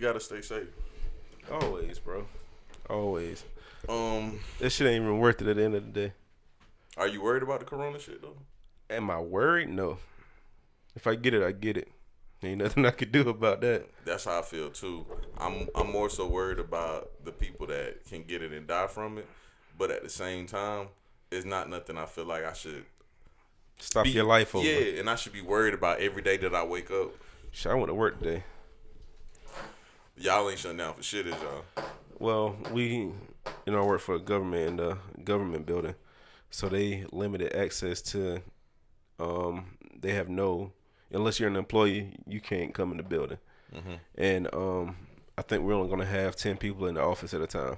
gotta stay safe. Always, bro. Always. That shit ain't even worth it at the end of the day. Are you worried about the corona shit though? Am I worried? No. If I get it, I get it. Ain't nothing I could do about that. That's how I feel too. I'm more so worried about the people that can get it and die from it, but at the same time, it's not nothing I feel like I should stop your life over. Yeah, and I should be worried about every day that I wake up. Shit, I went to work today. Y'all ain't shutting down for shit, is y'all? Well, I work for a government in the government building, so they limited access to. They have unless you're an employee, you can't come in the building. Mm-hmm. And I think we're only going to have 10 people in the office at a time.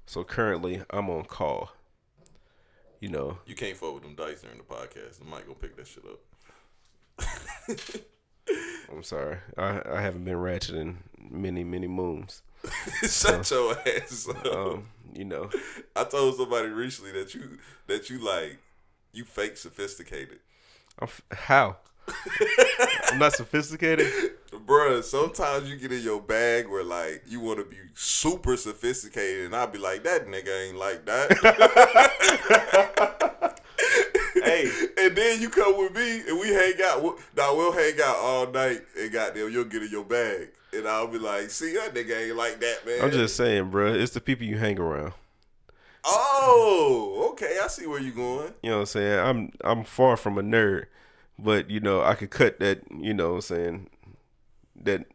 So currently, I'm on call. You can't fuck with them dice during the podcast. I might go pick that shit up. I'm sorry. I haven't been ratchet in many, many moons. Shut your ass up. I told somebody recently that you fake sophisticated. How? I'm not sophisticated? Bruh, sometimes you get in your bag where, like, you want to be super sophisticated, and I'll be like, that nigga ain't like that. Hey. And then you come with me, and we hang out. Now, we'll hang out all night, and goddamn, you'll get in your bag. And I'll be like, see, that nigga ain't like that, man. I'm just saying, bruh, it's the people you hang around. Oh, okay, I see where you're going. You know what I'm saying? I'm far from a nerd, but I could cut that, what I'm saying, that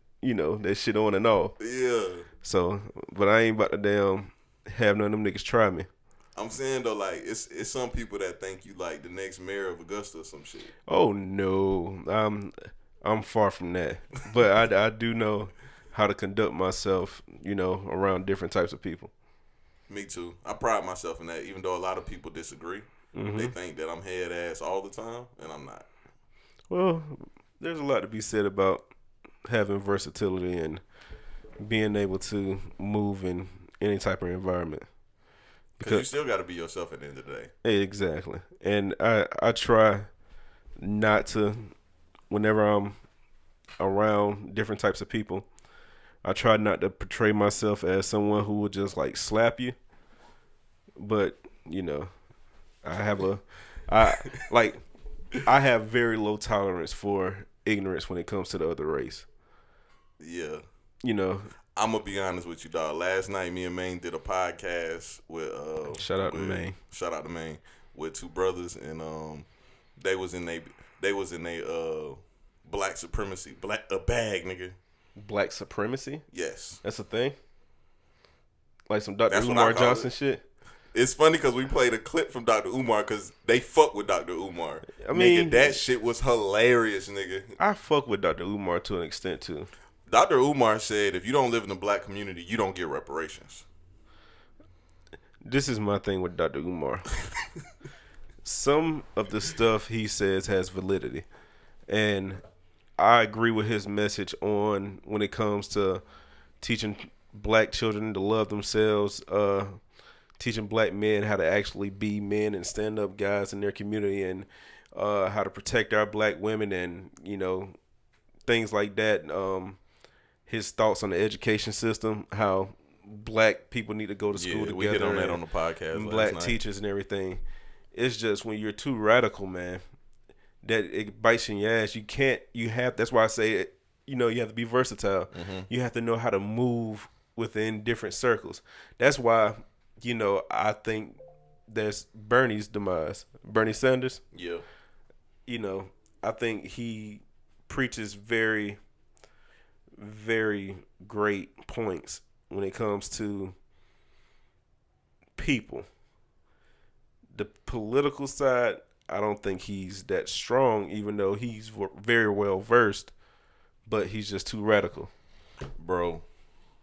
shit on and off. Yeah. So, but I ain't about to damn have none of them niggas try me. I'm saying though, like it's some people that think you like the next mayor of Augusta or some shit. Oh no, I'm far from that. But I do know how to conduct myself, around different types of people. Me too. I pride myself in that, even though a lot of people disagree. Mm-hmm. They think that I'm head ass all the time, and I'm not. Well, there's a lot to be said about having versatility and being able to move in any type of environment. Because you still got to be yourself at the end of the day. Exactly. And I try not to, whenever I'm around different types of people, I try not to portray myself as someone who would just like slap you. But, I have very low tolerance for ignorance when it comes to the other race. Yeah. I'm going to be honest with you, dog. Last night, me and Maine did a podcast with Shout out to Maine with two brothers, and they was in a black supremacy bag, nigga. Black supremacy? Yes. That's a thing? Like some Dr. Umar Johnson shit? It's funny because we played a clip from Dr. Umar because they fuck with Dr. Umar. I mean, nigga, that shit was hilarious, nigga. I fuck with Dr. Umar to an extent, too. Dr. Umar said if you don't live in the black community, you don't get reparations. This is my thing with Dr. Umar. Some of the stuff he says has validity. And I agree with his message on when it comes to teaching black children to love themselves, teaching black men how to actually be men and stand up guys in their community, and how to protect our black women, and things like that. His thoughts on the education system, how black people need to go to school together. We hit on that on the podcast. And black teachers and everything. It's just when you're too radical, man, that it bites in your ass. That's why I say it, you have to be versatile. Mm-hmm. You have to know how to move within different circles. That's why, I think there's Bernie's demise. Bernie Sanders. Yeah. I think he preaches very, very great points when it comes to people. The political side, I don't think he's that strong, even though he's very well versed, but he's just too radical. Bro.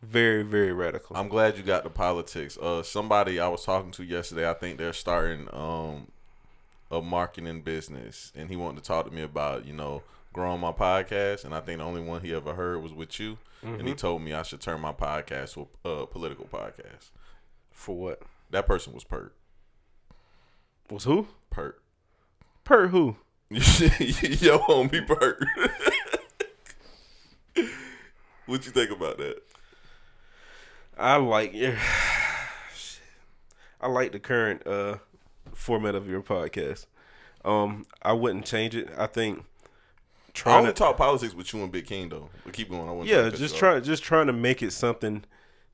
Very, very radical. I'm glad you got the politics. Somebody I was talking to yesterday, I think they're starting a marketing business, and he wanted to talk to me about, growing my podcast, and I think the only one he ever heard was with you. Mm-hmm. And he told me I should turn my podcast to a political podcast. For what? That person was Pert. Was who? Pert. Pert who? Yo, homie Pert. What you think about that? I like I like the current format of your podcast. I wouldn't change it. I think I only talk politics with you and Big King though. But keep going. I want just trying to make it something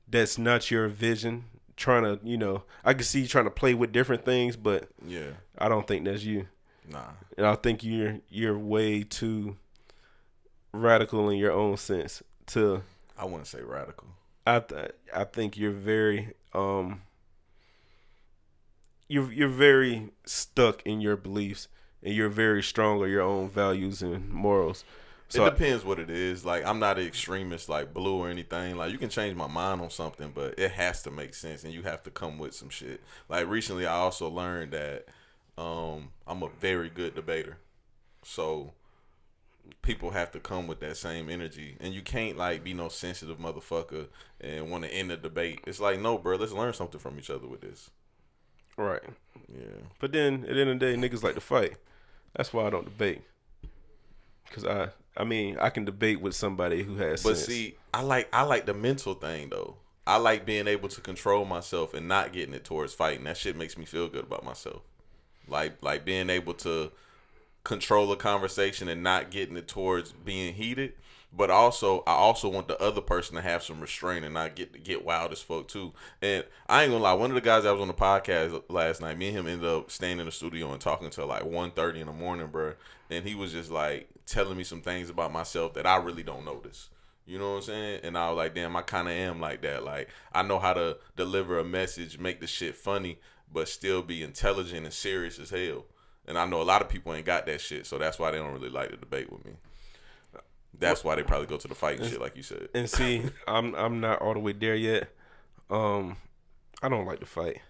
that's not your vision. Trying to, I can see you trying to play with different things, but yeah, I don't think that's you. Nah, and I think you're way too radical in your own sense. I wouldn't say radical. I think you're very you're very stuck in your beliefs, and you're very strong on your own values and morals. So it depends what it is. Like, I'm not an extremist like Blue or anything. Like, you can change my mind on something, but it has to make sense, and you have to come with some shit. Like, recently, I also learned that I'm a very good debater. So people have to come with that same energy, and you can't like be no sensitive motherfucker and want to end the debate. It's like, no, bro, let's learn something from each other with this. Right. Yeah. But then at the end of the day, niggas like to fight. That's why I don't debate. Cause I mean, I can debate with somebody who has sense. But see, I like the mental thing though. I like being able to control myself and not getting it towards fighting. That shit makes me feel good about myself. Like being able to control a conversation and not getting it towards being heated. But also, I also want the other person to have some restraint and not get wild as fuck too. And I ain't gonna lie, one of the guys that was on the podcast last night, me and him ended up staying in the studio and talking till like 1:30 in the morning, bro. And he was just like telling me some things about myself that I really don't notice. You know what I'm saying? And I was like, damn, I kind of am like that. Like, I know how to deliver a message, make the shit funny, but still be intelligent and serious as hell. And I know a lot of people ain't got that shit, so that's why they don't really like to debate with me. That's why they probably go to the fight and shit, like you said. And see, I'm not all the way there yet. I don't like to fight,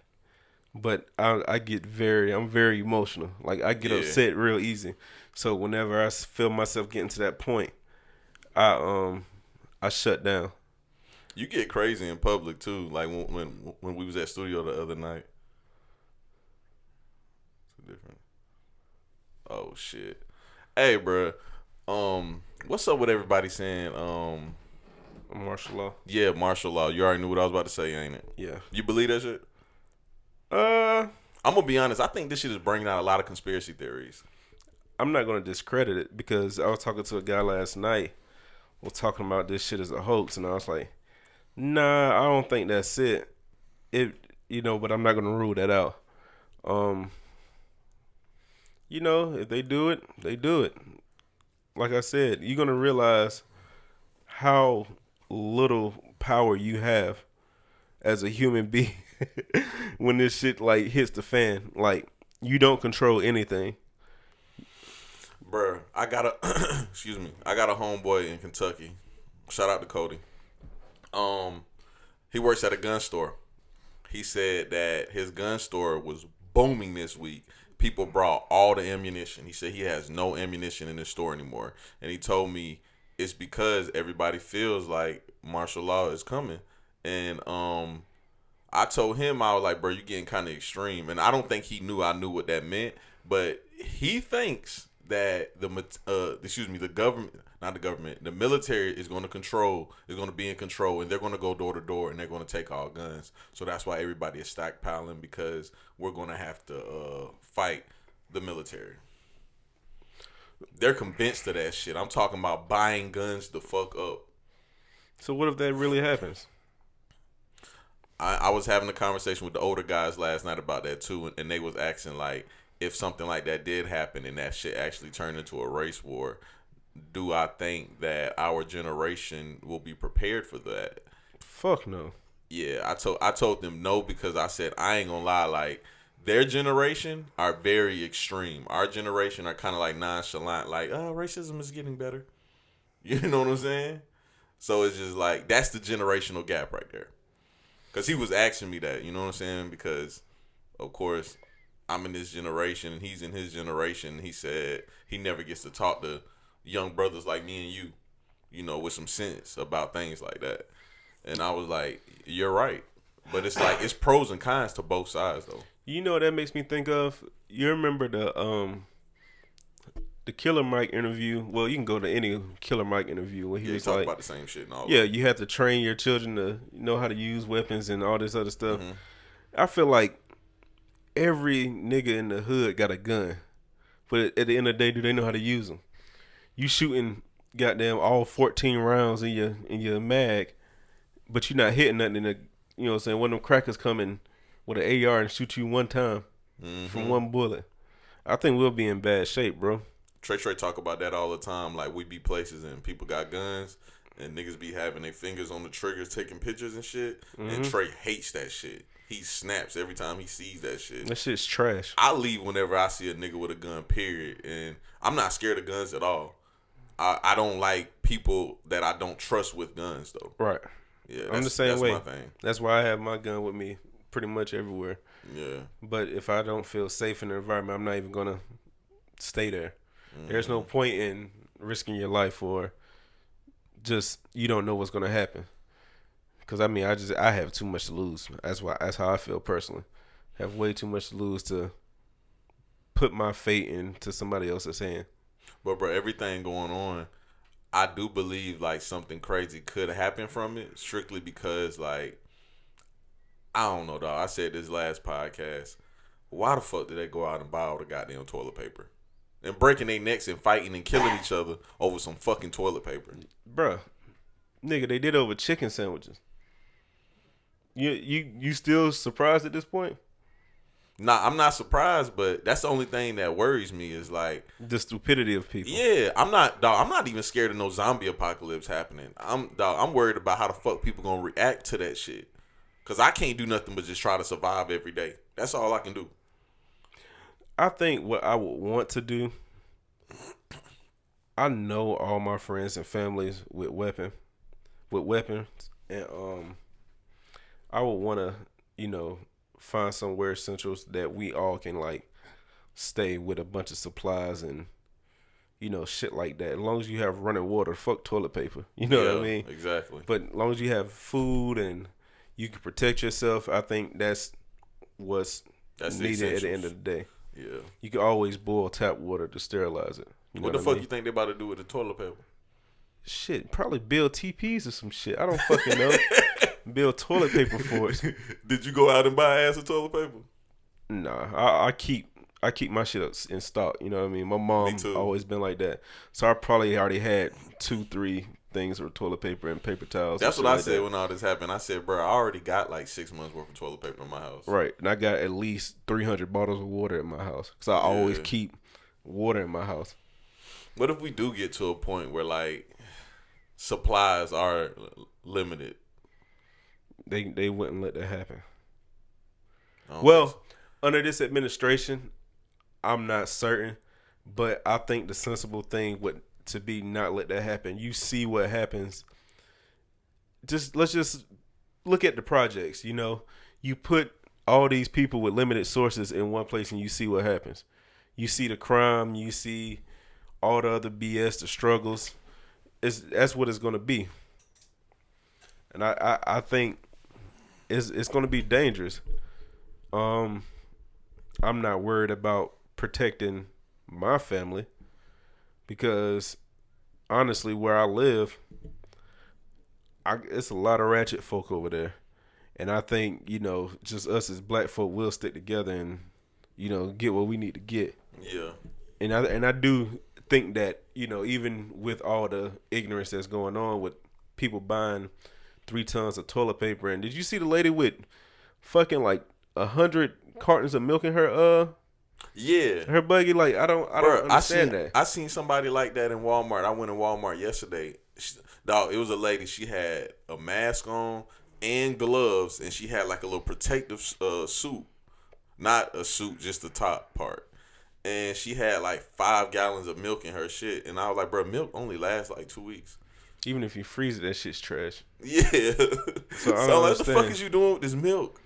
but I'm very emotional. Like, I get upset real easy. So whenever I feel myself getting to that point, I shut down. You get crazy in public too. Like when we was at studio the other night. It's different. Oh shit. Hey, bro. What's up with everybody saying Martial law? Yeah, martial law. You already knew what I was about to say, ain't it? Yeah. You believe that shit? I'm gonna be honest. I think this shit is bringing out a lot of conspiracy theories. I'm not gonna discredit it, because I was talking to a guy last night. Was talking about this shit as a hoax, and I was like, nah, I don't think that's it. But I'm not gonna rule that out. If they do it, they do it. Like I said, you're gonna realize how little power you have as a human being when this shit like hits the fan. Like, you don't control anything. Bruh, I got a excuse me. I got a homeboy in Kentucky. Shout out to Cody. He works at a gun store. He said that his gun store was booming this week. People brought all the ammunition. He said he has no ammunition in his store anymore. And he told me it's because everybody feels like martial law is coming. And I told him, I was like, bro, you getting kind of extreme. And I don't think he knew I knew what that meant. But he thinks that the military is going to be in control, and they're going to go door to door, and they're going to take all guns. So that's why everybody is stockpiling, because we're going to have to fight the military. They're convinced of that shit. I'm talking about buying guns the fuck up. So what if that really happens? I was having a conversation with the older guys last night about that too, and they was asking, like, if something like that did happen and that shit actually turned into a race war, do I think that our generation will be prepared for that? Fuck no. Yeah, I told them no, because I said, I ain't gonna lie, like, their generation are very extreme. Our generation are kind of like nonchalant, like, racism is getting better. You know what I'm saying? So it's just like, that's the generational gap right there. Because he was asking me that, you know what I'm saying? Because, of course, I'm in this generation and he's in his generation. He said he never gets to talk to young brothers like me and you, with some sense about things like that. And I was like, you're right. But it's like, it's pros and cons to both sides, though. You know what that makes me think of? You remember the Killer Mike interview. Well, you can go to any Killer Mike interview where he was talk like, about the same shit and all. Yeah, you have to train your children to know how to use weapons and all this other stuff. Mm-hmm. I feel like every nigga in the hood got a gun, but at the end of the day, do they know how to use them? You shooting goddamn all 14 rounds in your mag, but you're not hitting nothing in the, you know what I'm saying, one of them crackers coming with an AR and shoot you one time from one bullet. I think we'll be in bad shape, bro. Trey talk about that all the time. Like, we be places and people got guns and niggas be having their fingers on the triggers taking pictures and shit. And Trey hates that shit. He snaps every time he sees that shit. That shit's trash. I leave whenever I see a nigga with a gun, period. And I'm not scared of guns at all. I don't like people that I don't trust with guns, though. Right. Yeah, I'm the same way. My thing. That's why I have my gun with me pretty much everywhere. Yeah. But if I don't feel safe in the environment, I'm not even going to stay there. There's no point in risking your life for just, you don't know what's going to happen. Because, I mean, I have too much to lose. That's how I feel personally. I have way too much to lose to put my fate into somebody else's hand. But, bro, everything going on, I do believe, like, something crazy could happen from it, strictly because, like, I don't know, dog. I said this last podcast. Why the fuck did they go out and buy all the goddamn toilet paper? And breaking their necks and fighting and killing each other over some fucking toilet paper. Bruh. Nigga, they did over chicken sandwiches. You still surprised at this point? Nah, I'm not surprised, but that's the only thing that worries me is like the stupidity of people. Yeah, I'm not even scared of no zombie apocalypse happening. I'm worried about how the fuck people gonna react to that shit. Cause I can't do nothing but just try to survive every day. That's all I can do. I think what I would want to do, I know all my friends and families with weapons, and I would want to, find somewhere essentials that we all can like stay with a bunch of supplies and shit like that. As long as you have running water, fuck toilet paper. You know what I mean? Exactly. But as long as you have food and you can protect yourself, I think that's what's needed at the end of the day. Yeah. You can always boil tap water to sterilize it. What the fuck you think they about to do with the toilet paper? Shit, probably build TPs or some shit. I don't fucking know. Build toilet paper for it. Did you go out and buy ass of toilet paper? Nah, I keep my shit up in stock. You know what I mean? My mom always been like that. So I probably already had 2-3 things of toilet paper and paper towels. That's what I said when all this happened. I said, bro, I already got like 6 months worth of toilet paper in my house. Right. And I got at least 300 bottles of water in my house. Because I always keep water in my house. What if we do get to a point where like supplies are limited? They wouldn't let that happen. Well, under this administration, I'm not certain, but I think the sensible thing would to be not let that happen. You see what happens. Let's just look at the projects. You put all these people with limited sources in one place, and you see what happens. You see the crime. You see all the other BS, the struggles. That's what it's going to be. And I think it's going to be dangerous. I'm not worried about protecting my family because honestly, where I live, it's a lot of ratchet folk over there. And I think, just us as black folk will stick together and, get what we need to get. Yeah. And I do think that, even with all the ignorance that's going on with people buying 3 tons of toilet paper. And did you see the lady with fucking like 100 cartons of milk in her her buggy? Like I don't understand that. I seen somebody like that in Walmart. I went in Walmart yesterday. It was a lady. She had a mask on and gloves, and she had like a little protective suit, not a suit, just the top part. And she had like 5 gallons of milk in her shit. And I was like, bro, milk only lasts like 2 weeks. Even if you freeze it, that shit's trash. Yeah. So what the fuck is you doing with this milk?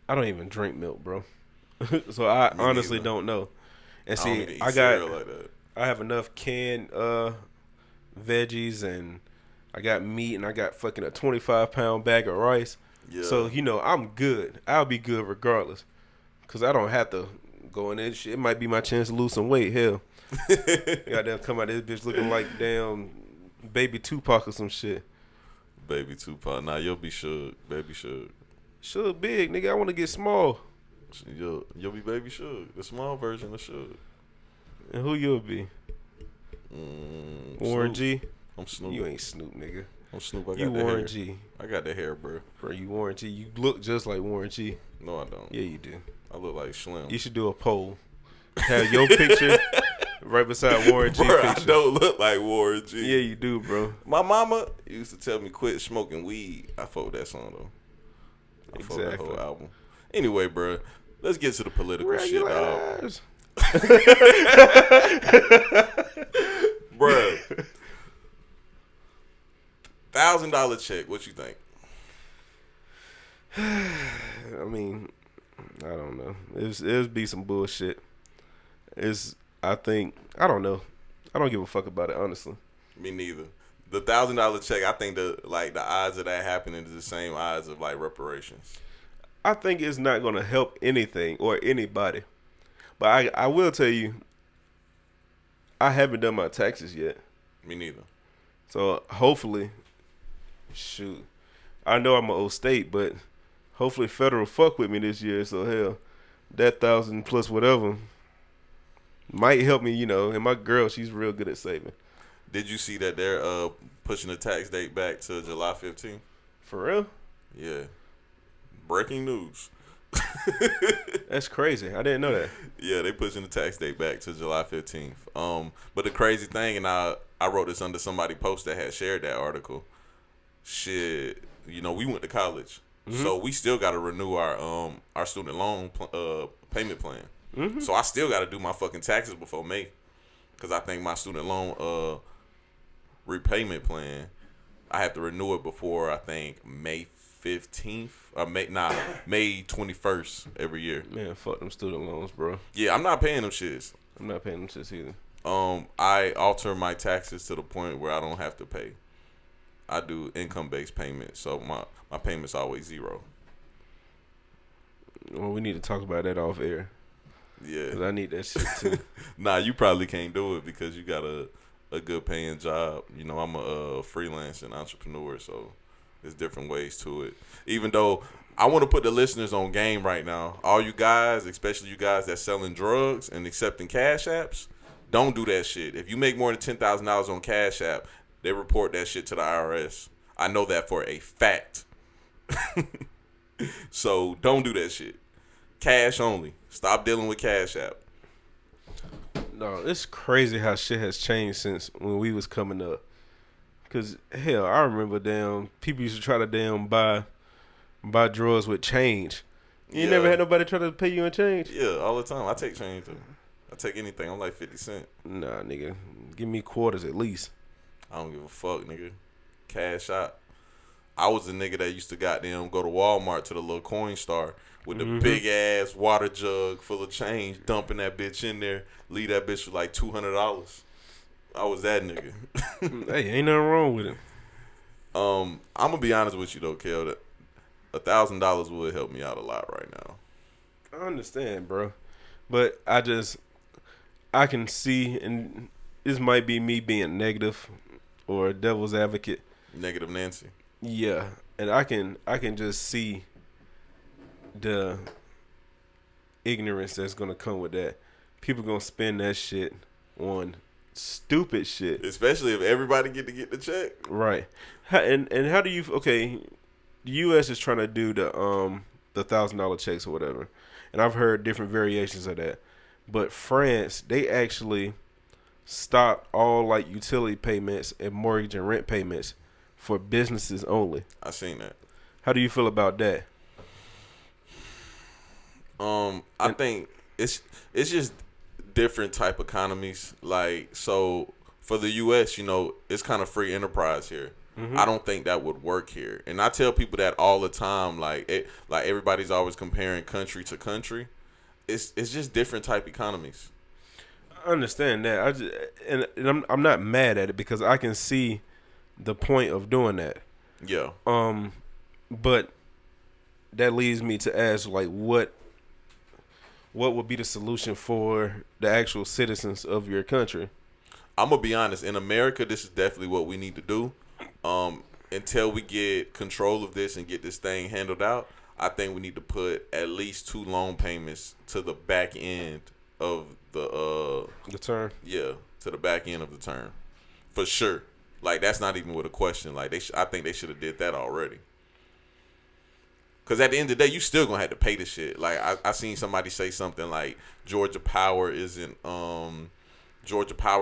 I don't even drink milk, bro. So I honestly don't know. And see, I have enough canned veggies, and I got meat, and I got fucking a 25-pound bag of rice. Yeah. So I'm good. I'll be good regardless, cause I don't have to go in there. It might be my chance to lose some weight. Hell, Goddamn come out this bitch looking like damn baby Tupac or some shit. Baby Tupac. Nah, you'll be Suge. Baby Suge. Suge big, nigga. I want to get small. You'll be Baby Suge. The small version of Suge. And who you'll be? Warren Snoop. G? I'm Snoop. You ain't Snoop, nigga. I'm Snoop. I got You the Warren hair. G. I got the hair, bro. Bro, you Warren G. You look just like Warren G. No, I don't. Yeah, you do. I look like Slim. You should do a poll. Have your picture right beside Warren G Bro, picture. I don't look like Warren G. Yeah, you do, bro. My mama used to tell me quit smoking weed. I fuck with that song though. I fuck with that whole album. Anyway, bro, let's get to the political shit, dog. Bro, $1,000 check. What you think? I mean, I don't know. It'll be some bullshit. I don't know. I don't give a fuck about it, honestly. Me neither. The $1,000 check, I think the odds of that happening is the same odds of like reparations. I think it's not gonna help anything or anybody. But I will tell you, I haven't done my taxes yet. Me neither. So hopefully, shoot, I know I'm an old state, but hopefully federal fuck with me this year. So hell, that 1,000 plus whatever might help me, And my girl, she's real good at saving. Did you see that they're pushing the tax date back to July 15th? For real? Yeah. Breaking news. That's crazy. I didn't know that. Yeah, they pushing the tax date back to July 15th. But the crazy thing, and I wrote this under somebody post that had shared that article. Shit, we went to college, so we still got to renew our student loan payment plan. Mm-hmm. So I still got to do my fucking taxes before May, because I think my student loan repayment plan, I have to renew it before I think May 15th or May 21st every year. Man, fuck them student loans, bro. Yeah, I'm not paying them shits. I'm not paying them shits either. I alter my taxes to the point where I don't have to pay. I do income-based payments, so my payment's always zero. Well, we need to talk about that off air. Yeah. 'Cause I need that shit too. Nah, you probably can't do it because you got a good paying job. I'm a freelance and entrepreneur, so there's different ways to it. Even though I want to put the listeners on game right now. All you guys, especially you guys that's selling drugs and accepting Cash Apps, don't do that shit. If you make more than $10,000 on Cash App, they report that shit to the IRS. I know that for a fact. So don't do that shit. Cash only. Stop dealing with Cash App. No, it's crazy how shit has changed since when we was coming up. Cause hell, I remember people used to try to buy drugs with change. You never had nobody try to pay you in change? Yeah, all the time. I take change too. I take anything. I'm like 50 cents. Nah, nigga. Give me quarters at least. I don't give a fuck, nigga. Cash out. I was the nigga that used to goddamn go to Walmart to the little coin star with the big ass water jug full of change, dumping that bitch in there, leave that bitch with like $200. I was that nigga. Hey, ain't nothing wrong with it. I'm gonna be honest with you though, Kel. That $1,000 would help me out a lot right now. I understand, bro, but I can see, and this might be me being negative or a devil's advocate. Negative Nancy. Yeah, and I can just see the ignorance that's gonna come with that. People gonna spend that shit on stupid shit, especially if everybody get to get the check. Right. And how do you? Okay, the U.S. is trying to do the $1,000 checks or whatever, and I've heard different variations of that. But France, they actually stopped all like utility payments and mortgage and rent payments for businesses only. I seen that. How do you feel about that? I think it's just different type economies. Like, so for the U.S., it's kind of free enterprise here. Mm-hmm. I don't think that would work here. And I tell people that all the time. Like everybody's always comparing country to country. It's just different type economies. I understand that. I'm not mad at it because I can see the point of doing that. Yeah. But that leads me to ask, like, what what would be the solution for the actual citizens of your country? I'm gonna be honest. In America, this is definitely what we need to do. Until we get control of this and get this thing handled out, I think we need to put at least 2 loan payments to the back end of the term. Yeah, to the back end of the term, for sure. Like that's not even with a question. Like I think they should have did that already. Cause at the end of the day, you still gonna have to pay the shit. Like I seen somebody say something like Georgia Power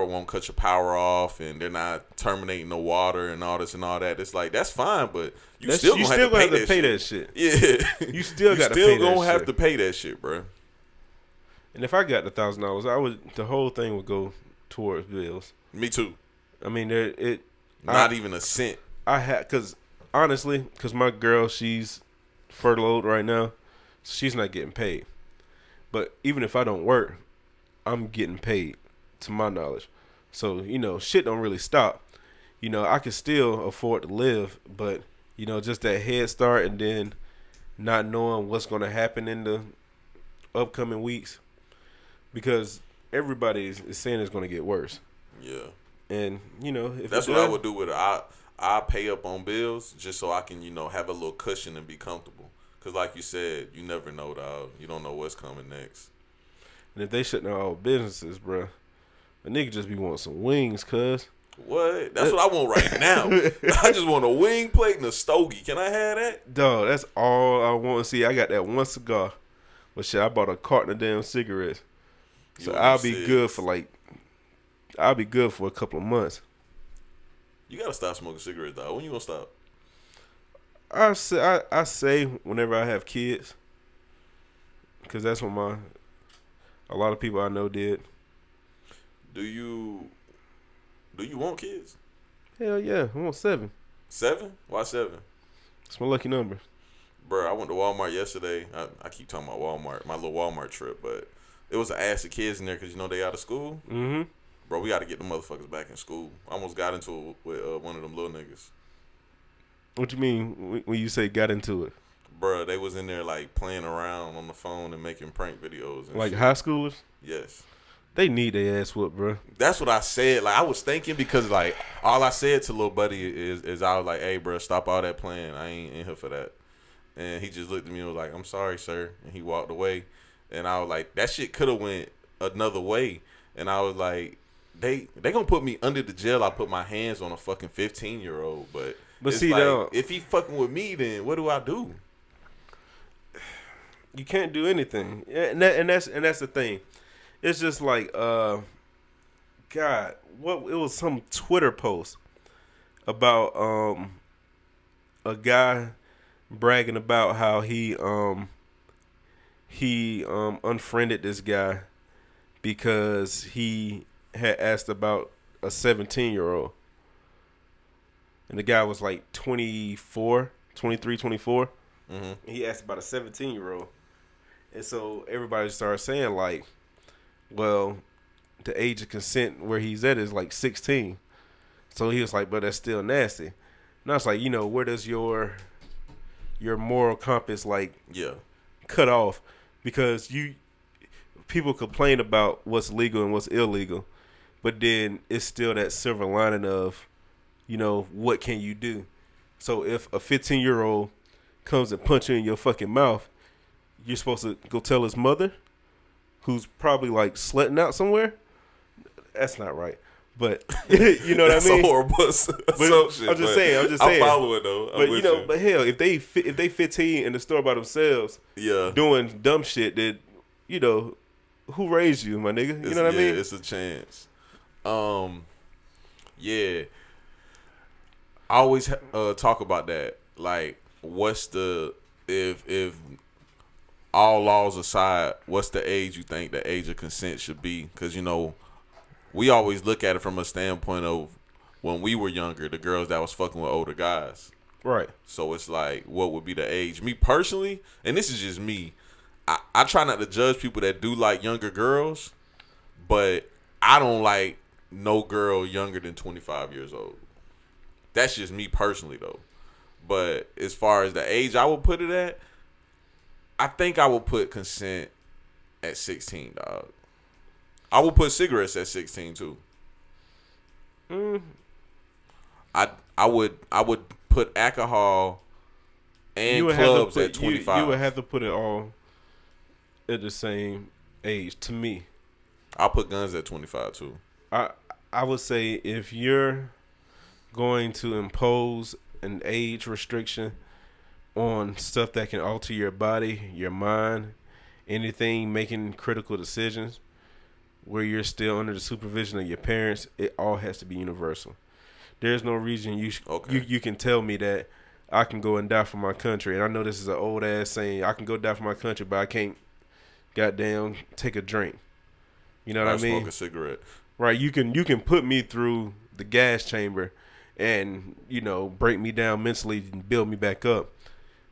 won't cut your power off, and they're not terminating the water and all this and all that. It's like that's fine, but you still gonna have to pay that shit. Yeah, you still got to pay that shit. Gonna have to pay that shit, bro. And if I got the $1,000, the whole thing would go towards bills. Me too. I mean, not even a cent. Because my girl, she's furloughed right now, so she's not getting paid. But even if I don't work, I'm getting paid, to my knowledge. So, shit don't really stop. I can still afford to live, but, just that head start and then not knowing what's going to happen in the upcoming weeks, because everybody is saying it's going to get worse. Yeah. And, if that's what I would do with it. I pay up on bills just so I can, have a little cushion and be comfortable. Because like you said, you never know, dog. You don't know what's coming next. And if they shut down all businesses, bro, a nigga just be wanting some wings, cuz. What? That's what I want right now. I just want a wing plate and a stogie. Can I have that? Dog, that's all I want to see. I got that one cigar. But shit, I bought a carton of damn cigarettes. So I'll be good for a couple of months. You gotta stop smoking cigarettes, dog. When you gonna stop? I say whenever I have kids, because that's what a lot of people I know did. Do you want kids? Hell yeah, I want 7. 7? Why 7? It's my lucky number. Bro, I went to Walmart yesterday. I keep talking about Walmart, my little Walmart trip, but it was an ass of kids in there because they out of school. Mm-hmm. Bro, we got to get the motherfuckers back in school. I almost got into it with one of them little niggas. What you mean when you say got into it? Bro, they was in there like playing around on the phone and making prank videos. And like shit. High schoolers? Yes. They need their ass whooped, bro. That's what I said. Like I was thinking because like all I said to little buddy is I was like, hey, bro, stop all that playing. I ain't in here for that. And he just looked at me and was like, I'm sorry, sir. And he walked away. And I was like, that shit could have went another way. And I was like, they gonna put me under the jail. I put my hands on a fucking 15-year-old. But see, like, though, if he fucking with me, then what do I do? You can't do anything. And that's the thing. It's just like, God, it was some Twitter post about a guy bragging about how he unfriended this guy because he had asked about a 17-year-old. And the guy was like 23, 24. Mm-hmm. He asked about a 17-year-old. And so everybody started saying like, well, the age of consent where he's at is like 16. So he was like, but that's still nasty. And I was like, where does your moral compass cut off? Because people complain about what's legal and what's illegal, but then it's still that silver lining of, what can you do? So if a 15-year-old comes and punches you in your fucking mouth, you're supposed to go tell his mother, who's probably like slutting out somewhere. That's not right. But you know what I mean? That's a horrible assumption. I'm just saying. I'm following though. But hell, if they 15 in the store by themselves, doing dumb shit that, who raised you, my nigga? You know what I mean? It's a chance. Yeah. I always talk about that. Like, what's the if all laws aside, what's the age you think the age of consent should be? Because we always look at it from a standpoint of when we were younger, the girls that was fucking with older guys. Right. So it's like, what would be the age? Me personally, and this is just me, I try not to judge people that do like younger girls, but I don't like no girl younger than 25 years old. That's just me personally, though. But as far as the age I would put it at, I think I would put consent at 16, dog. I would put cigarettes at 16 too. I would put alcohol and clubs at 25. You would have to put it all at the same age. To me, I'll put guns at 25 too. I would say if you're going to impose an age restriction on stuff that can alter your body, your mind, anything making critical decisions where you're still under the supervision of your parents, it all has to be universal. There's no reason you can tell me that I can go and die for my country. And I know this is an old ass saying, I can go die for my country, but I can't goddamn take a drink. You know what I mean? Smoke a cigarette. Right, you can put me through the gas chamber and, break me down mentally and build me back up.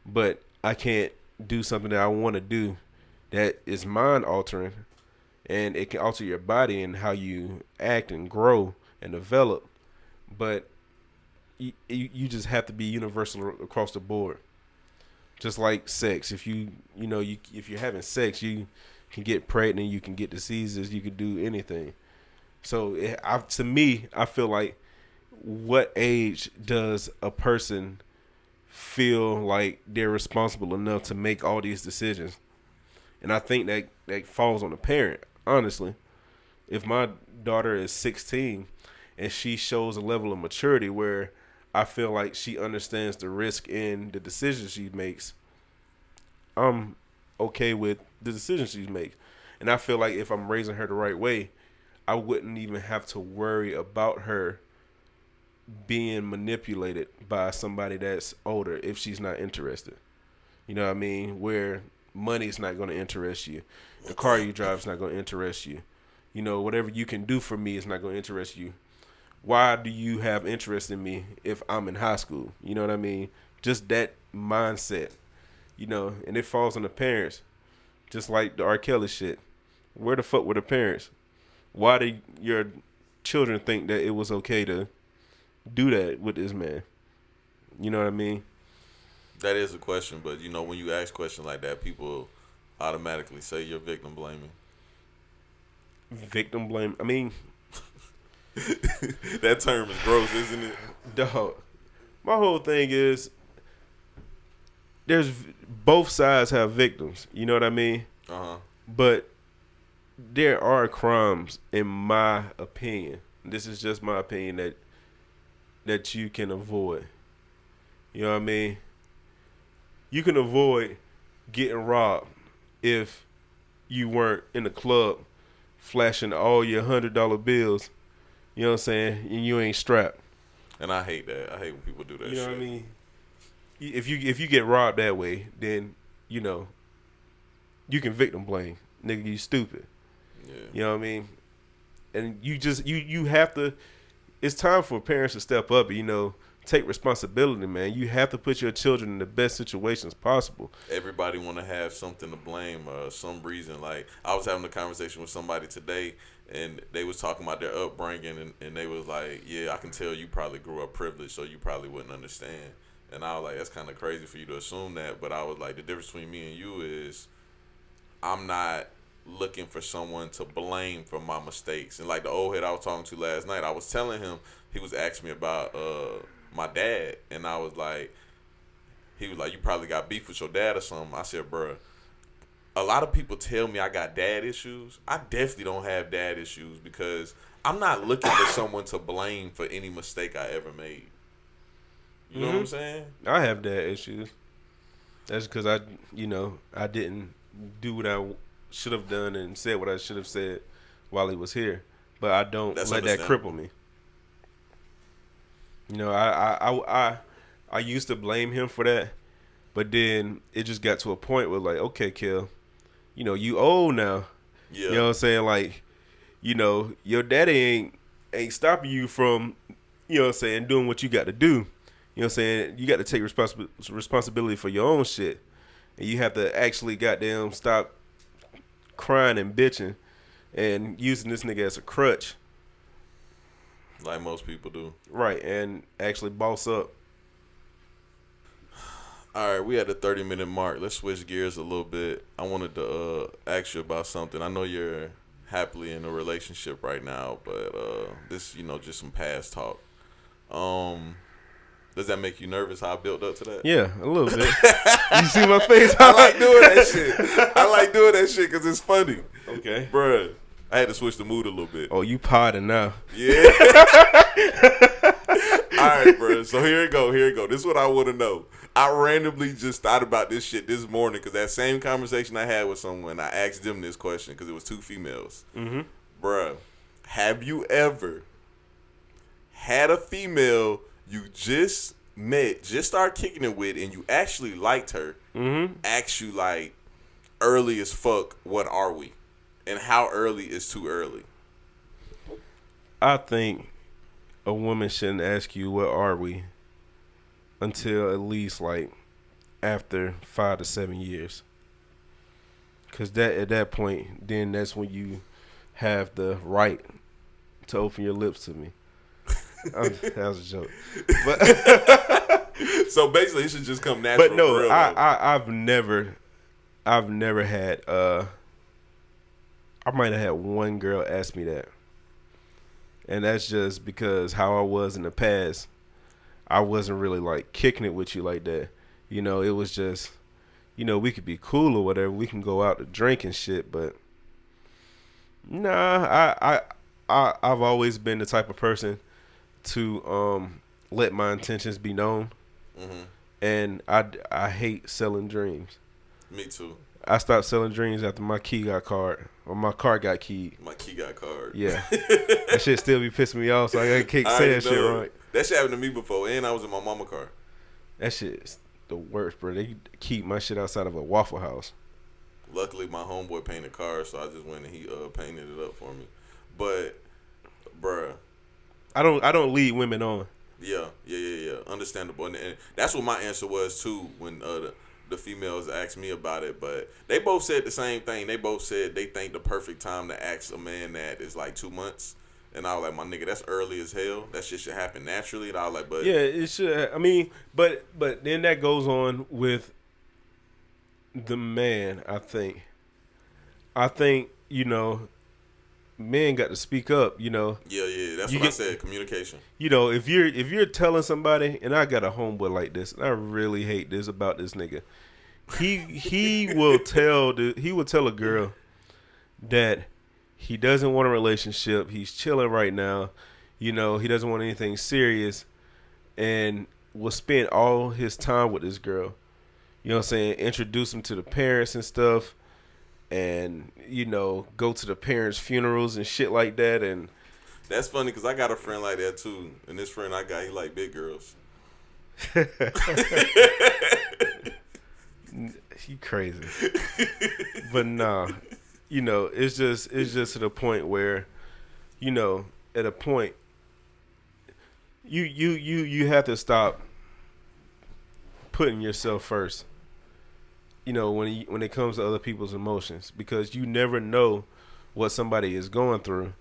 But I can't do something that I want to do that is mind altering, and it can alter your body and how you act and grow and develop. But you just have to be universal across the board. Just like sex, if if you're having sex, you can get pregnant, you can get diseases, you can do anything. So to me, I feel like, what age does a person feel like they're responsible enough to make all these decisions? And I think that falls on the parent, honestly. If my daughter is 16 and she shows a level of maturity where I feel like she understands the risk in the decisions she makes, I'm okay with the decisions she makes. And I feel like if I'm raising her the right way, I wouldn't even have to worry about her being manipulated by somebody that's older if she's not interested. You know what I mean? Where money's not going to interest you. The car you drive is not going to interest you. Whatever you can do for me is not going to interest you. Why do you have interest in me if I'm in high school? You know what I mean? Just that mindset. And it falls on the parents. Just like the R. Kelly shit. Where the fuck were the parents? Why did your children think that it was okay to do that with this man? You know what I mean? That is a question, but when you ask questions like that, people automatically say you're victim blaming. Victim blame? I mean, that term is gross, isn't it? Dog. My whole thing is, both sides have victims. You know what I mean? But there are crimes, in my opinion. This is just my opinion, that you can avoid. You know what I mean? You can avoid getting robbed if you weren't in the club flashing all your $100 bills. You know what I'm saying? And you ain't strapped. And I hate that. I hate when people do that shit. You know what I mean? If you get robbed that way, then, you can victim blame. Nigga, you stupid. Yeah. You know what I mean? And you have to, it's time for parents to step up and, take responsibility, man. You have to put your children in the best situations possible. Everybody want to have something to blame or some reason. Like, I was having a conversation with somebody today, and they was talking about their upbringing, and they was like, yeah, I can tell you probably grew up privileged, so you probably wouldn't understand. And I was like, that's kind of crazy for you to assume that. But I was like, the difference between me and you is I'm not looking for someone to blame for my mistakes. And like the old head I was talking to last night, I was telling him, he was asking me about my dad, and I was like, he was like, you probably got beef with your dad or something. I said, bruh, a lot of people tell me I got dad issues. I definitely don't have dad issues because I'm not looking for someone to blame for any mistake I ever made. You know what I'm saying? I have dad issues. That's because I didn't do what I should have done and said what I should have said while he was here. But I don't let that cripple me. I used to blame him for that, but then it just got to a point where like, okay, Kel, you old now. Yeah. You know what I'm saying? Like, your daddy ain't stopping you from, doing what you got to do. You know what I'm saying? You got to take responsibility for your own shit. And you have to actually goddamn stop crying and bitching and using this nigga as a crutch. Like most people do. Right, and actually boss up. All right, we at the 30-minute mark. Let's switch gears a little bit. I wanted to ask you about something. I know you're happily in a relationship right now, but this, just some past talk. Does that make you nervous how I built up to that? Yeah, a little bit. You see my face? I like doing that shit. I like doing that shit because it's funny. Okay. Bruh, I had to switch the mood a little bit. Oh, you podding now. Yeah. All right, bruh. So here it go. This is what I want to know. I randomly just thought about this shit this morning because that same conversation I had with someone, I asked them this question because it was two females. Mm-hmm. Bruh, have you ever had a female you just met, just started kicking it with, and you actually liked her, ask you like early as fuck, what are we? And how early is too early? I think a woman shouldn't ask you what are we until at least like after 5 to 7 years. Cause at that point, then that's when you have the right to open your lips to me. That was a joke. But so basically, it should just come natural. But no, for real, I've never had. I might have had one girl ask me that, and that's just because how I was in the past. I wasn't really like kicking it with you like that. It was just, we could be cool or whatever. We can go out to drink and shit, but nah, I've always been the type of person to let my intentions be known, and I hate selling dreams. Me too. I stopped selling dreams after my key got card or my car got keyed. My key got card. Yeah, that shit still be pissing me off. So I can't say that shit right. That shit happened to me before, and I was in my mama car. That shit is the worst, bro. They keep my shit outside of a Waffle House. Luckily, my homeboy painted cars, so I just went and he painted it up for me. But, bruh, I don't lead women on. Yeah. Understandable, and that's what my answer was too when the females asked me about it. But they both said the same thing. They both said they think the perfect time to ask a man that is like 2 months. And I was like, my nigga, that's early as hell. That shit should happen naturally. And I was like, but yeah, it should. I mean, but then that goes on with the man. I think men got to speak up. Yeah. That's what I said. Communication. If you're telling somebody, and I got a homeboy like this, and I really hate this about this nigga. He will tell a girl that he doesn't want a relationship. He's chilling right now. He doesn't want anything serious, and will spend all his time with this girl. You know what I'm saying? Introduce him to the parents and stuff, and go to the parents' funerals and shit like that. And that's funny because I got a friend like that too, and this friend I got, he like big girls. He crazy, but nah. It's just to the point where, at a point, you have to stop putting yourself first. When it comes to other people's emotions, because you never know what somebody is going through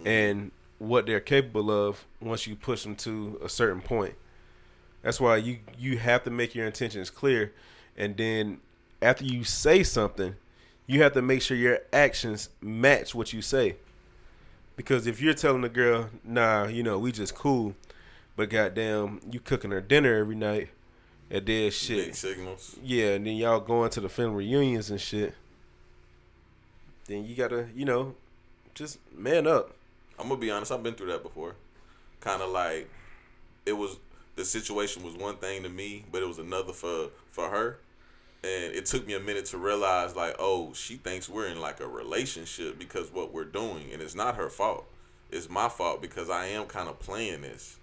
and what they're capable of once you push them to a certain point. That's why you have to make your intentions clear, and then after you say something, you have to make sure your actions match what you say. Because if you're telling the girl, nah, we just cool, but goddamn, you cooking her dinner every night, and then shit. Big signals. Yeah, and then y'all going to the family reunions and shit. Then you gotta, just man up. I'm gonna be honest, I've been through that before. Kind of like, the situation was one thing to me, but it was another for her. And it took me a minute to realize, like, oh, she thinks we're in, like, a relationship because what we're doing. And it's not her fault. It's my fault because I am kind of playing this.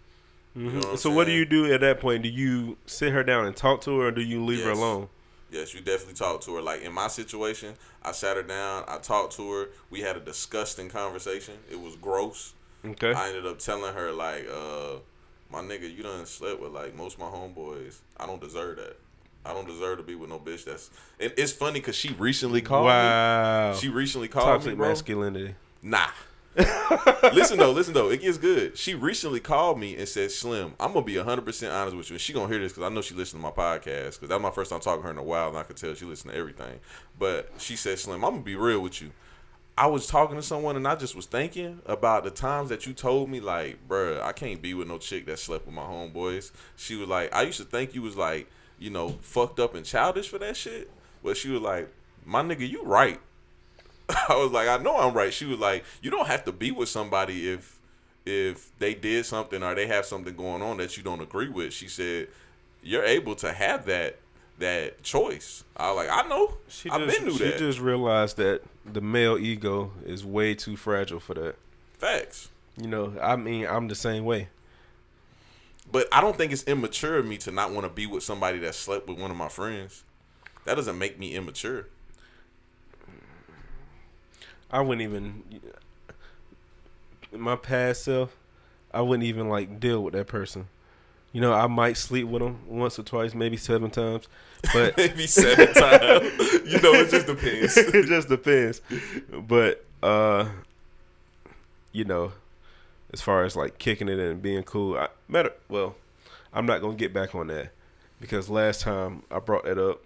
You know what do you do at that point? Do you sit her down and talk to her, or do you leave her alone? Yes, you definitely talk to her. Like, in my situation, I sat her down. I talked to her. We had a disgusting conversation. It was gross. Okay. I ended up telling her, like, my nigga, you done slept with, like, most of my homeboys. I don't deserve that. I don't deserve to be with no bitch that's... And it's funny because she recently called me. She recently called me, bro. Toxic masculinity. Nah. Listen though, it gets good. She recently called me and said, "Slim, I'm gonna be 100% honest with you." And she gonna hear this because I know she listens to my podcast. Because that's my first time talking to her in a while, and I could tell she listens to everything. But she said, "Slim, I'm gonna be real with you. I was talking to someone and I just was thinking about the times that you told me, like, bruh, I can't be with no chick that slept with my homeboys." She was like, "I used to think you was like, fucked up and childish for that shit." But she was like, "My nigga, you right." I was like, "I know I'm right." She was like, "You don't have to be with somebody if they did something or they have something going on that you don't agree with." She said, "You're able to have that choice." I was like, "I know. I've been through that." She just realized that the male ego is way too fragile for that. Facts. I mean, I'm the same way. But I don't think it's immature of me to not want to be with somebody that slept with one of my friends. That doesn't make me immature. I wouldn't even, in my past self, I wouldn't even like deal with that person. I might sleep with them once or twice, maybe 7 times, but maybe 7 times. It just depends. It just depends. But as far as like kicking it and being cool, I'm not gonna get back on that because last time I brought that up,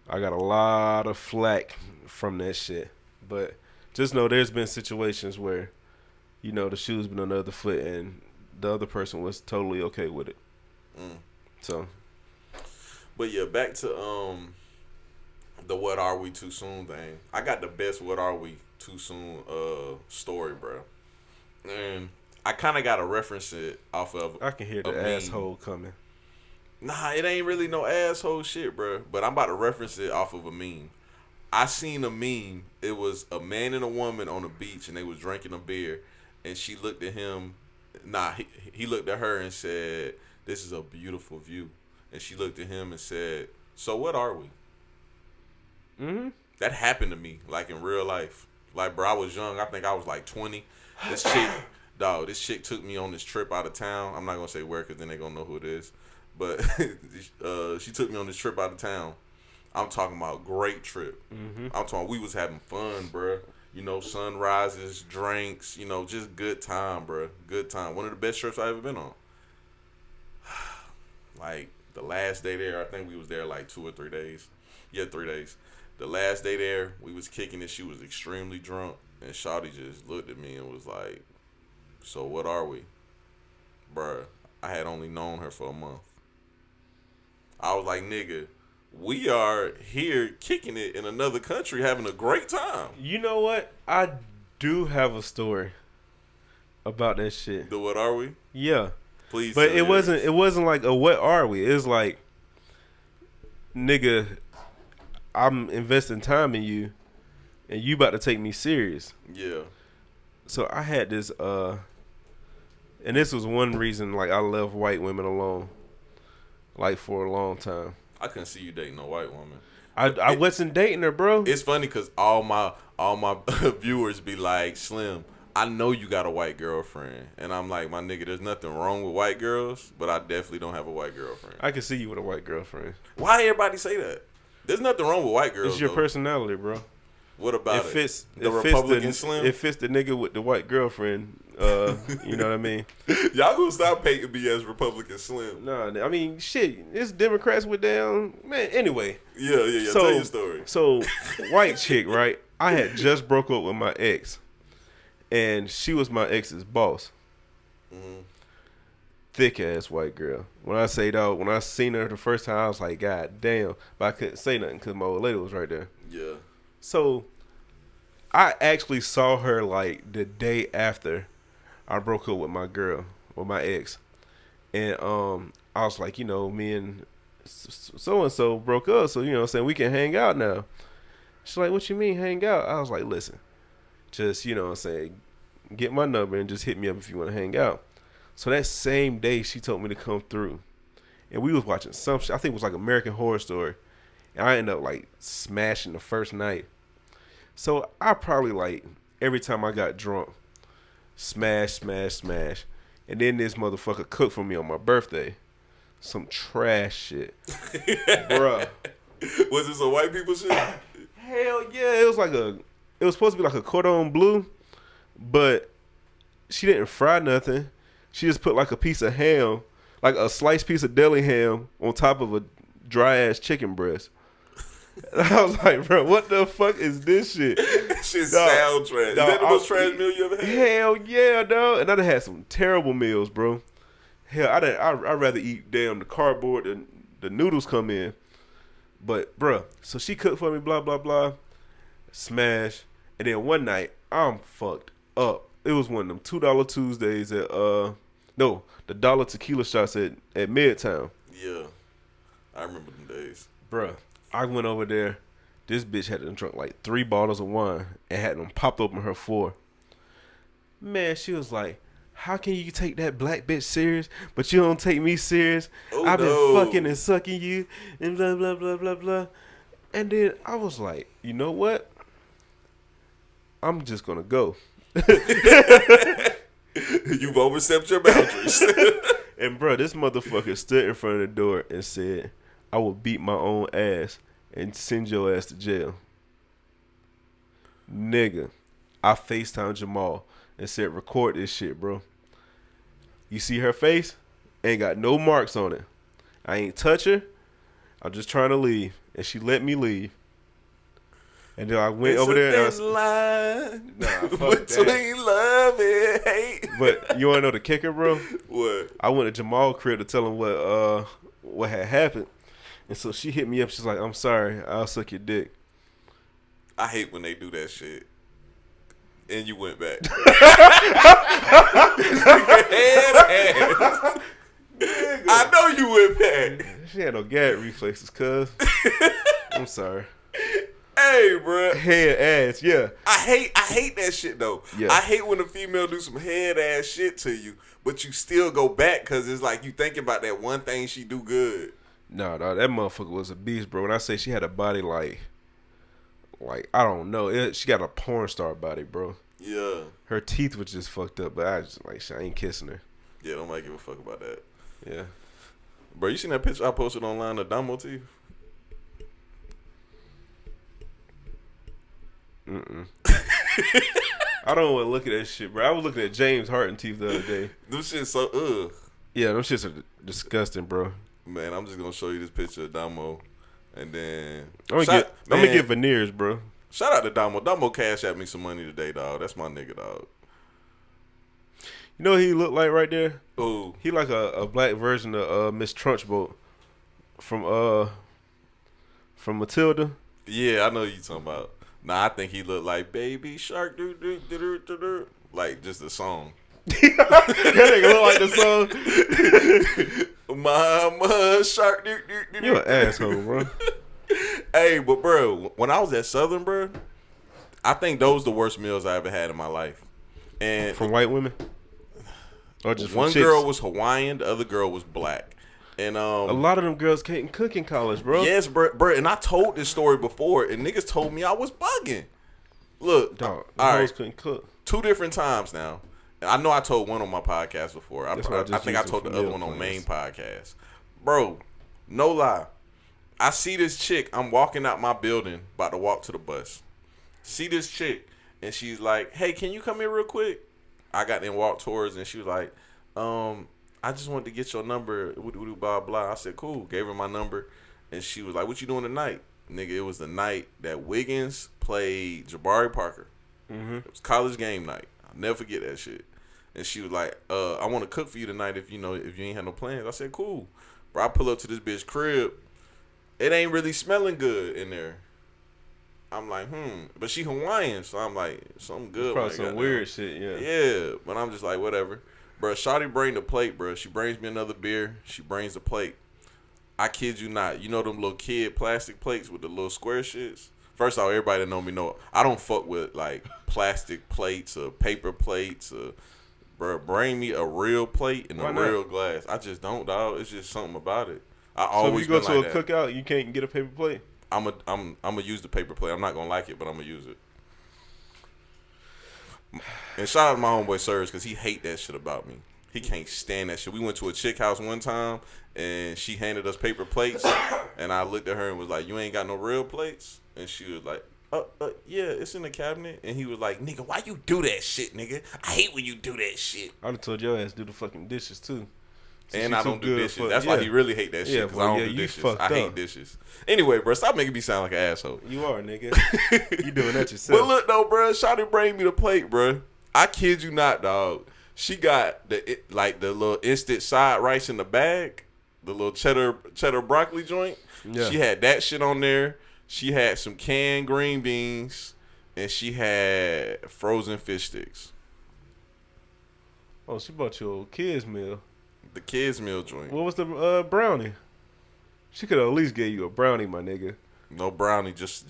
I got a lot of flack from that shit. But just know there's been situations where, the shoe's been on the other foot and the other person was totally okay with it. So. But yeah, back to the "what are we too soon" thing. I got the best "what are we too soon" story, bro. And I kind of got to reference it off of. I can hear the asshole coming. Nah, it ain't really no asshole shit, bro. But I'm about to reference it off of a meme. I seen a meme. It was a man and a woman on the beach, and they was drinking a beer. And she looked at him. He looked at her and said, "This is a beautiful view." And she looked at him and said, "So what are we?" Mm-hmm. That happened to me, like in real life. Like, bro, I was young. I think I was like 20. This chick took me on this trip out of town. I'm not gonna say where, cause then they gonna know who it is. But she took me on this trip out of town. I'm talking about great trip. Mm-hmm. I'm talking we was having fun, bro. Sunrises, drinks, just good time, bro. Good time. One of the best trips I ever been on. Like the last day there, I think we was there like 2 or 3 days. Yeah, 3 days. The last day there, we was kicking it. She was extremely drunk, and Shawty just looked at me and was like, "So what are we?" Bruh, I had only known her for a month. I was like, "Nigga, we are here kicking it in another country, having a great time." You know what? I do have a story about that shit. The "what are we?" Yeah. Please. But it wasn't like a "what are we?" It was like, nigga, I'm investing time in you, and you about to take me serious. Yeah. So I had this, and this was one reason, like, I left white women alone, like, for a long time. I couldn't see you dating a white woman. I wasn't dating her, bro. It's funny because all my viewers be like, "Slim, I know you got a white girlfriend," and I'm like, "My nigga, there's nothing wrong with white girls, but I definitely don't have a white girlfriend." I can see you with a white girlfriend. Why everybody say that? There's nothing wrong with white girls. It's your though. personality, bro. What about it? The Republican Slim? It fits the nigga with the white girlfriend. You know what I mean? Y'all gonna stop painting me as Republican Slim? Nah, I mean, shit. It's Democrats with down, man. Anyway. Yeah. So, tell your story. So, white chick, right? I had just broke up with my ex, and she was my ex's boss. Mm-hmm. Thick ass white girl. When I say dog, when I seen her the first time, I was like, God damn. But I couldn't say nothing because my old lady was right there. Yeah. So, I actually saw her like the day after I broke up with my girl, with my ex. And I was like, me and so-and-so broke up, so, what I'm saying, we can hang out now. She's like, what you mean hang out? I was like, listen, just, what I'm saying, get my number and just hit me up if you want to hang out. So that same day, she told me to come through. And we was watching some shit. I think it was like American Horror Story. And I ended up like smashing the first night. So I probably like, every time I got drunk, smash. And then this motherfucker cooked for me on my birthday. Some trash shit. Bruh. Was this a white people shit? Hell yeah. It was supposed to be like a cordon bleu. but she didn't fry nothing. She just put like a piece of ham, like a sliced piece of deli ham on top of a dry ass chicken breast. And I was like, bro, what the fuck is this shit? Shit sound trash. Is that the most trash meal you ever had? Hell yeah, dog. And I done had some terrible meals, bro. Hell, I'd rather eat damn the cardboard than the noodles come in. But, bro, so she cooked for me, blah, blah, blah. Smash. And then one night, I'm fucked up. It was one of them $2 Tuesdays at, the dollar tequila shots at Midtown. Yeah. I remember them days. Bruh, I went over there. This bitch had done drunk like 3 bottles of wine and had them popped open her 4. Man, she was like, how can you take that black bitch serious, but you don't take me serious? I've been fucking and sucking you and blah, blah, blah, blah, blah. And then I was like, you know what? I'm just going to go. You've overstepped your boundaries. And bro, this motherfucker stood in front of the door and said, I will beat my own ass and send your ass to jail. Nigga, I FaceTimed Jamal and said, record this shit, bro. You see her face? Ain't got no marks on it. I ain't touch her. I'm just trying to leave. And she let me leave. And then I went over there. It's a thin line fuck between love and hate. But you want to know the kicker, bro? What? I went to Jamal's crib to tell him what had happened. And so she hit me up. She's like, I'm sorry. I'll suck your dick. I hate when they do that shit. And you went back. I know you went back. She had no gag reflexes, cuz. I'm sorry. Hey, bro. Head ass, yeah. I hate that shit, though. Yeah. I hate when a female do some head ass shit to you, but you still go back because it's like you thinking about that one thing she do good. No, that motherfucker was a beast, bro. When I say she had a body like I don't know. She got a porn star body, bro. Yeah. Her teeth was just fucked up, but I ain't kissing her. Yeah, nobody give a fuck about that. Yeah. Bro, you seen that picture I posted online of Damo teeth? Mm-mm. I don't want to look at that shit, bro. I was looking at James Harden teeth the other day. Them shit so ugh. Yeah, them shits are disgusting, bro. Man, I'm just gonna show you this picture of Damo, and then I'm gonna get veneers, bro. Shout out to Damo. Damo cashed at me some money today, dog. That's my nigga, dog. You know what he looked like right there? Ooh. He like a black version of Miss Trunchbull from Matilda. Yeah, I know you talking about. Nah, I think he looked like Baby Shark, like just the song. That nigga look like the song. Mama Shark, You an asshole, bro. Hey, but bro, when I was at Southern, bro, I think those the worst meals I ever had in my life. And from white women, or just one from chicks? girl was Hawaiian, the other girl was black. And a lot of them girls can't cook in college, bro. Yes, bro. And I told this story before, and niggas told me I was bugging. Look, dog, all right, couldn't cook. 2 different times now. And I know I told one on my podcast before. I think I told the other one on main podcast. Bro, no lie. I see this chick. I'm walking out my building, about to walk to the bus. See this chick, and she's like, "Hey, can you come here real quick?" I got then walked towards, and she was like, I just wanted to get your number, blah, blah. I said, cool. Gave her my number. And she was like, what you doing tonight? Nigga, it was the night that Wiggins played Jabari Parker. Mm-hmm. It was college game night. I'll never forget that shit. And she was like, I want to cook for you tonight if you ain't had no plans. I said, cool. Bro, I pull up to this bitch crib. It ain't really smelling good in there. I'm like, But she Hawaiian, so I'm like, something good. Probably some weird shit, yeah. Yeah, but I'm just like, whatever. Bro, shawty bring the plate, bro. She brings me another beer. She brings the plate. I kid you not. You know them little kid plastic plates with the little square shits? First off, everybody that know me know I don't fuck with, like, plastic plates or paper plates. Bro, bring me a real plate and real glass. I just don't, dog. It's just something about it. So if you go to a cookout, you can't get a paper plate? I'm gonna use the paper plate. I'm not gonna like it, but I'm gonna use it. And shout out to my homeboy Serge, because he hate that shit about me. He can't stand that shit. We went to a chick house one time, and she handed us paper plates, and I looked at her and was like, you ain't got no real plates? And she was like, Yeah, it's in the cabinet. And he was like, nigga, why you do that shit, nigga? I hate when you do that shit. I done told your ass do the fucking dishes too. And I don't do dishes. That's why he really hate that shit, because I don't do dishes. I hate dishes. Anyway, bro, stop making me sound like an asshole. You are, nigga. You doing that yourself. But look, though, bro, Shawty bring me the plate, bro. I kid you not, dog. She got the little instant side rice in the bag, the little cheddar broccoli joint. Yeah. She had that shit on there. She had some canned green beans, and she had frozen fish sticks. Oh, she bought you a kids meal. The kids meal joint. What was the brownie? She could have at least gave you a brownie, my nigga. No brownie, just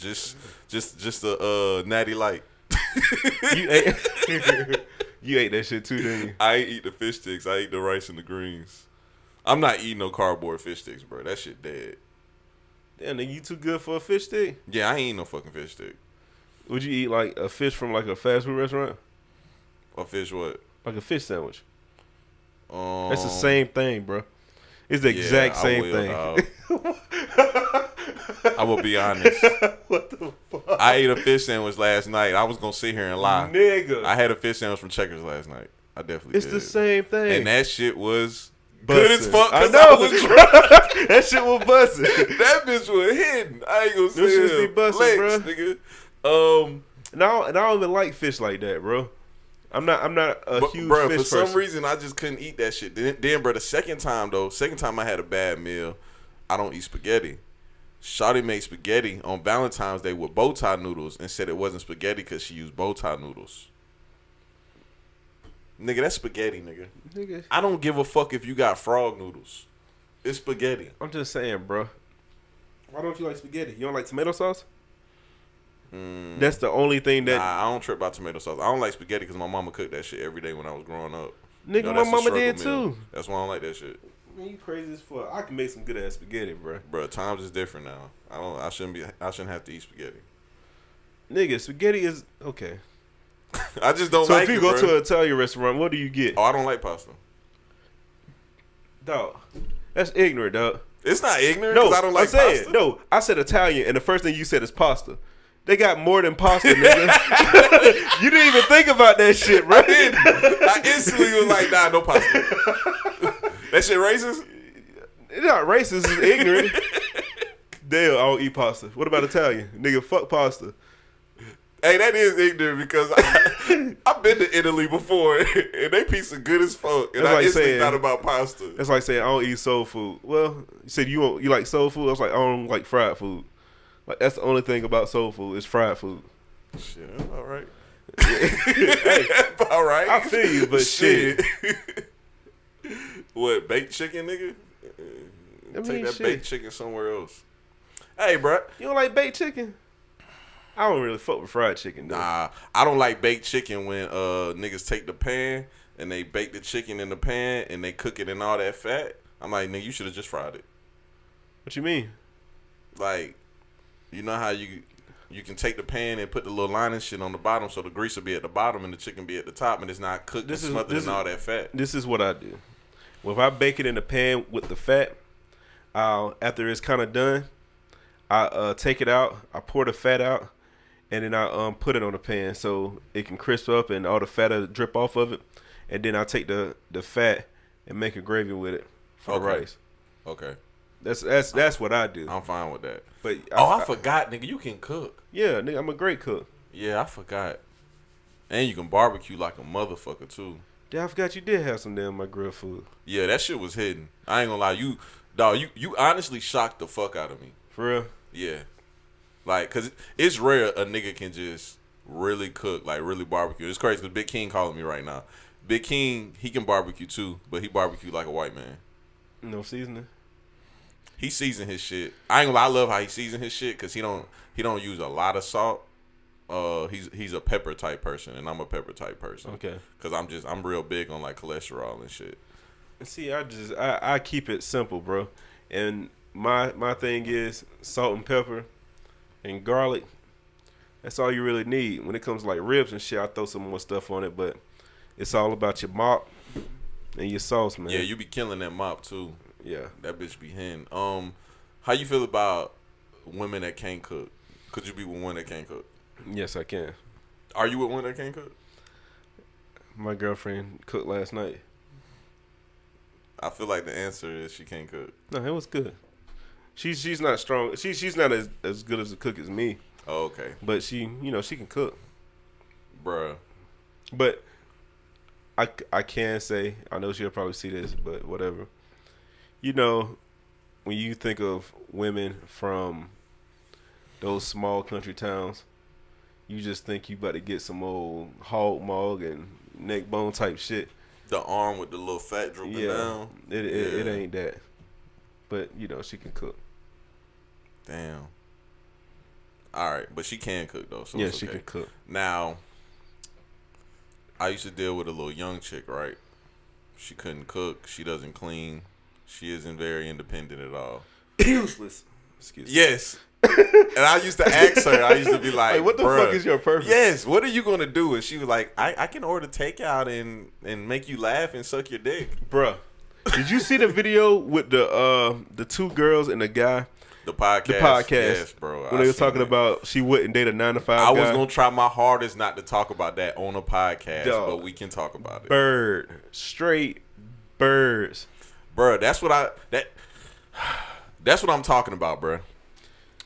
a natty light. You ate you ate that shit too, didn't you? I ain't eat the fish sticks. I eat the rice and the greens. I'm not eating no cardboard fish sticks, bro. That shit dead. Damn, nigga, you too good for a fish stick? Yeah, I ain't eating no fucking fish stick. Would you eat like a fish from like a fast food restaurant? A fish what? Like a fish sandwich. That's the same thing, bro. It's the exact same thing. I will be honest. What the fuck? I ate a fish sandwich last night. I was gonna sit here and lie. Nigga. I had a fish sandwich from Checkers last night. I definitely did. It's the same thing. And that shit was good as fuck. I know. That shit was busting. That bitch was hidden. I ain't gonna say it. Shit be busting, bro. Nigga. And I don't even like fish like that, bro. I'm not a huge bro, fish for person. some reason, I just couldn't eat that shit. Then, bro, the second time I had a bad meal, I don't eat spaghetti. Shawty made spaghetti on Valentine's Day with bow tie noodles and said it wasn't spaghetti because she used bow tie noodles. Nigga, that's spaghetti, nigga. I don't give a fuck if you got frog noodles. It's spaghetti. I'm just saying, bro. Why don't you like spaghetti? You don't like tomato sauce? That's the only thing that... Nah, I don't trip about tomato sauce. I don't like spaghetti because my mama cooked that shit every day when I was growing up. Nigga, my mama did too. That's why I don't like that shit. Man, you crazy as fuck. I can make some good ass spaghetti, bro. Bro, times is different now. I shouldn't have to eat spaghetti. Nigga, spaghetti is okay. I just don't like it. So like if you go to an Italian restaurant, what do you get? Oh, I don't like pasta. Dog, that's ignorant, dog. It's not ignorant because I don't like pasta. No, I said Italian, and the first thing you said is pasta. They got more than pasta, nigga. You didn't even think about that shit, bro. I instantly was like, nah, no pasta. That shit racist? It's not racist, it's ignorant. Damn, I don't eat pasta. What about Italian? Nigga, fuck pasta. Hey, that is ignorant because I've been to Italy before, and they piece of good as fuck. And I instantly thought about pasta. It's like saying I don't eat soul food. Well, you said you like soul food. I was like, I don't like fried food. Like that's the only thing about soul food is fried food. Shit, all right. Hey, all right. I feel you, but shit. What, baked chicken, nigga? Take that baked chicken somewhere else. Hey, bro. You don't like baked chicken? I don't really fuck with fried chicken, though. Nah, I don't like baked chicken when niggas take the pan and they bake the chicken in the pan and they cook it in all that fat. I'm like, nigga, you should have just fried it. What you mean? Like, you know how you can take the pan and put the little lining shit on the bottom so the grease will be at the bottom and the chicken be at the top and it's not cooked and smothered in all that fat. This is what I do. Well, if I bake it in the pan with the fat, after it's kind of done, I take it out, I pour the fat out, and then I put it on the pan so it can crisp up and all the fat will drip off of it. And then I take the fat and make a gravy with it for the rice. Okay. That's what I do. I'm fine with that. But I forgot, nigga, you can cook. Yeah, nigga, I'm a great cook. Yeah, I forgot. And you can barbecue like a motherfucker too. Yeah, I forgot you did have some damn my grill food. Yeah, that shit was hidden. I ain't gonna lie, you honestly shocked the fuck out of me. For real? Yeah. Like, cause it's rare a nigga can just really cook, like really barbecue. It's crazy cause Big King calling me right now. Big King, he can barbecue too, but he barbecue like a white man. No seasoning? He season his shit. I ain't gonna lie, I love how he season his shit because he don't use a lot of salt. He's a pepper type person and I'm a pepper type person. Okay. Cause I'm real big on like cholesterol and shit. See, I keep it simple, bro. And my thing is salt and pepper and garlic. That's all you really need. When it comes to like ribs and shit, I throw some more stuff on it, but it's all about your mop and your sauce, man. Yeah, you be killing that mop too. Yeah. That bitch be hen. How you feel about women that can't cook? Could you be with one that can't cook? Yes, I can. Are you with one that can't cook? My girlfriend cooked last night. I feel like the answer is she can't cook. No, it was good. She's not strong. She's not as good as a cook as me. Oh, okay. But she can cook. Bruh. But I can say, I know she'll probably see this, but whatever. When you think of women from those small country towns, you just think you about to get some old hog maw and neck bone type shit. The arm with the little fat drooping down. It ain't that. But, she can cook. Damn. All right, but she can cook though. So yeah, it's okay. She can cook. Now, I used to deal with a little young chick, right? She couldn't cook. She doesn't clean. She isn't very independent at all. Useless. Excuse me. Yes. And I used to ask her. I used to be like, what the fuck is your purpose? Yes. What are you gonna do? And she was like, I can order takeout and make you laugh and suck your dick, bruh. Did you see the video with the two girls and the guy? The podcast. Yes, bro. When they were talking about she wouldn't date a 9-to-5 guy. I was gonna try my hardest not to talk about that on a podcast, but we can talk about it. Straight birds, bro. That's what I'm talking about, bro.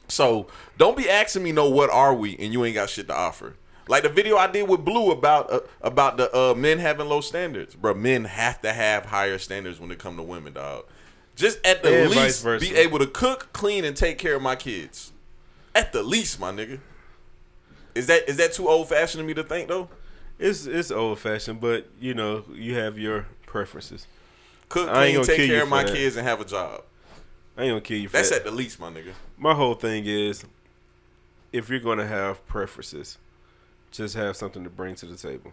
So don't be asking me what are we and you ain't got shit to offer. Like the video I did with Blue about the men having low standards, bro. Men have to have higher standards when it come to women, dog. Just at the least be able to cook, clean, and take care of my kids. At the least, my nigga. Is that too old fashioned to me to think though? It's old fashioned, but you have your preferences. Cook, clean, take care of my kids, and have a job. I ain't gonna kill you for that. That's at the least, my nigga. My whole thing is, if you're gonna have preferences, just have something to bring to the table,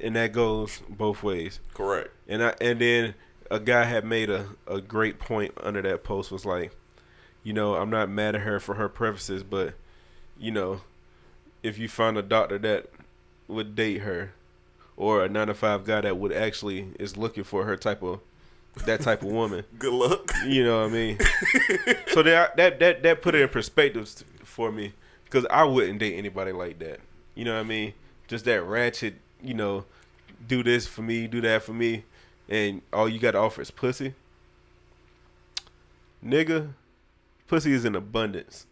and that goes both ways. Correct. And then a guy had made a great point under that post, was like, I'm not mad at her for her preferences, but if you find a doctor that would date her, or a 9-to-5 guy that would actually is looking for that type of woman, good luck. You know what I mean? So that put it in perspective for me, because I wouldn't date anybody like that. You know what I mean? Just that ratchet, do this for me, do that for me, and all you got to offer is pussy. Nigga, pussy is in abundance.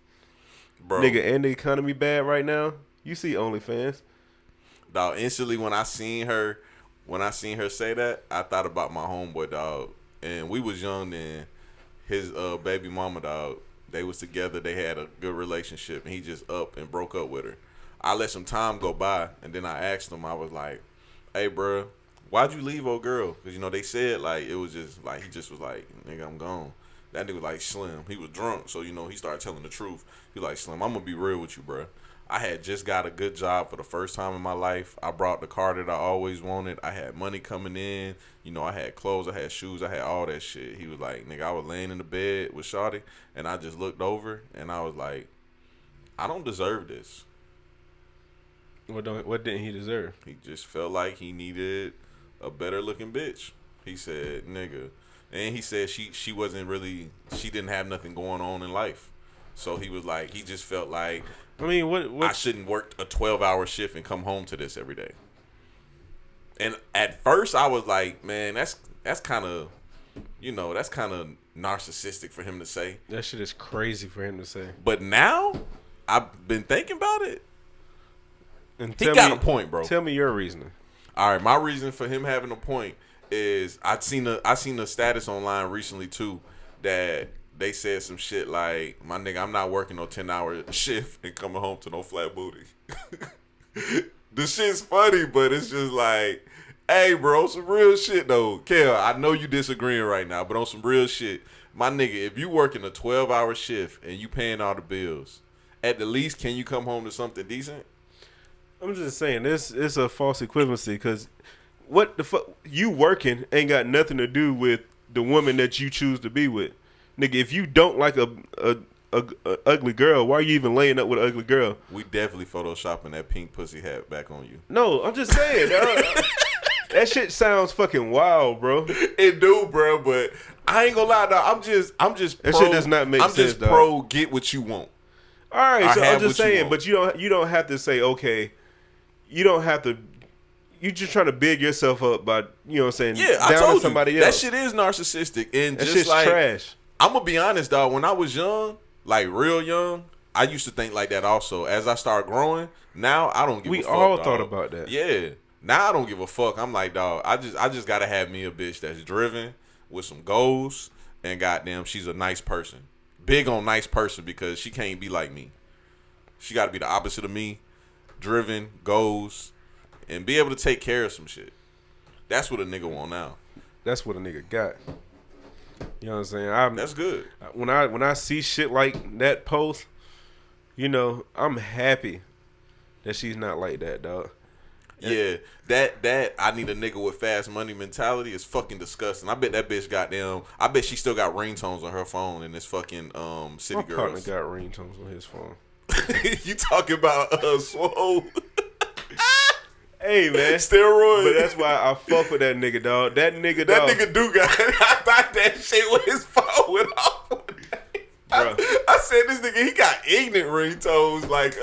Bro. Nigga, and the economy bad right now. You see OnlyFans. Dog, instantly when I seen her say that, I thought about my homeboy, dog. And we was young then. His baby mama, dog, they was together. They had a good relationship, and he just up and broke up with her. I let some time go by, and then I asked him, I was like, hey, bro, why'd you leave old girl? Because, they said, like, it was just, like, he just was like, nigga, I'm gone. That nigga was like, Slim. He was drunk, so, he started telling the truth. He like, Slim, I'm going to be real with you, bro. I had just got a good job for the first time in my life. I brought the car that I always wanted. I had money coming in. I had clothes. I had shoes. I had all that shit. He was like, nigga, I was laying in the bed with Shawty, and I just looked over, and I was like, I don't deserve this. What didn't he deserve? He just felt like he needed a better looking bitch. He said, nigga. And he said she wasn't really, she didn't have nothing going on in life. So he was like, he just felt like, I mean, what I shouldn't work a 12-hour shift and come home to this every day. And at first I was like, man, that's kind of, that's kind of narcissistic for him to say. That shit is crazy for him to say. But now I've been thinking about it. And he got a point, bro. Tell me your reasoning. All right, my reason for him having a point is I seen a status online recently too that they said some shit like, my nigga, I'm not working no 10-hour shift and coming home to no flat booty. The shit's funny, but it's just like, hey, bro, some real shit though. Kel, I know you disagreeing right now, but on some real shit, my nigga, if you working a 12-hour shift and you paying all the bills, at the least, can you come home to something decent? I'm just saying, this is a false equivalency, because what the fuck, you working ain't got nothing to do with the woman that you choose to be with. Nigga, if you don't like a ugly girl, why are you even laying up with an ugly girl? We definitely photoshopping that pink pussy hat back on you. No, I'm just saying. That shit sounds fucking wild, bro. It do, bro, but I ain't gonna lie, dog. I'm just that pro, shit does not make sense, I'm just dog. pro get what you want. All right, so I'm just saying, want. but you don't have to say okay. You don't have to. You just trying to big yourself up by what I'm saying. Yeah, I down told to you somebody else. that shit is narcissistic, and That just shit's like trash. I'm gonna be honest, dog. When I was young, like real young, I used to think like that also. As I start growing, now I don't give a fuck. We all dog. thought about that. Yeah. Now I don't give a fuck. I'm like, dog, I just gotta have me a bitch that's driven with some goals, and goddamn, she's a nice person. Big on nice person, because she can't be like me. She gotta be the opposite of me. Driven, goals, and be able to take care of some shit. That's what a nigga want now. That's what a nigga got. You know what I'm saying? That's good. When I see shit like that post, I'm happy that she's not like that, dog. Yeah, that I need a nigga with fast money mentality is fucking disgusting. I bet that bitch I bet she still got ringtones on her phone in this fucking City Girls. My partner got ringtones on his phone. You talking about Swole? Hey man, steroids. But that's why I fuck with that nigga, dog. That nigga do got. I thought that shit with his phone went off. I said this nigga, he got ignorant ringtones like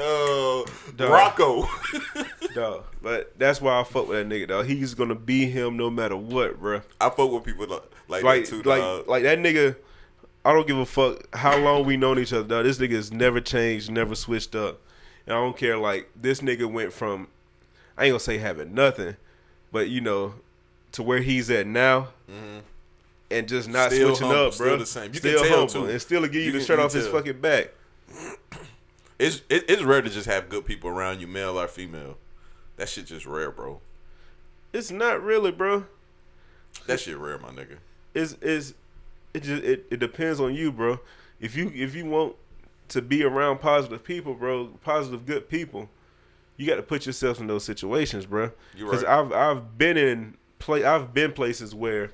Rocco. Dog. But that's why I fuck with that nigga, dog. He's gonna be him no matter what, bro. I fuck with people like that too, dog. Like that nigga. I don't give a fuck how long we known each other, dog. This nigga has never changed, never switched up. And I don't care. Like this nigga went from, I ain't gonna say having nothing, but to where he's at now. Mm-hmm. And just not still switching humble, up, bro. Still the same. You still can tell humble, too. and still give you the shirt off his fucking back. It's rare to just have good people around you, male or female. That shit just rare, bro. It's not really, bro. That shit rare, my nigga. It depends on you, bro. If you want to be around positive people, bro, positive good people, you got to put yourself in those situations, bro. Because I've been places where,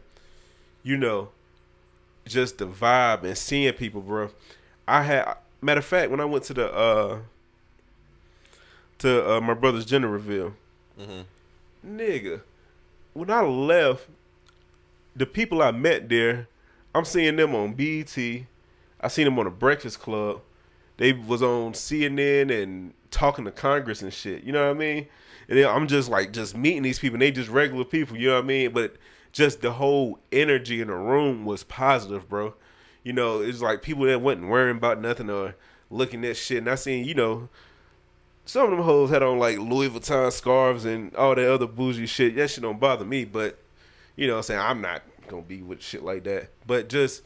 just the vibe and seeing people, bro. Matter of fact, when I went to my brother's gender reveal, nigga, when I left, the people I met there, I'm seeing them on BET. I seen them on the Breakfast Club. They was on CNN and talking to Congress and shit. You know what I mean? And then I'm just meeting these people. And they just regular people. You know what I mean? But just the whole energy in the room was positive, bro. It's like people that wasn't worrying about nothing or looking at shit. And I seen, some of them hoes had on like Louis Vuitton scarves and all that other bougie shit. That shit don't bother me, but what I'm saying, I'm not gonna be with shit like that. But just,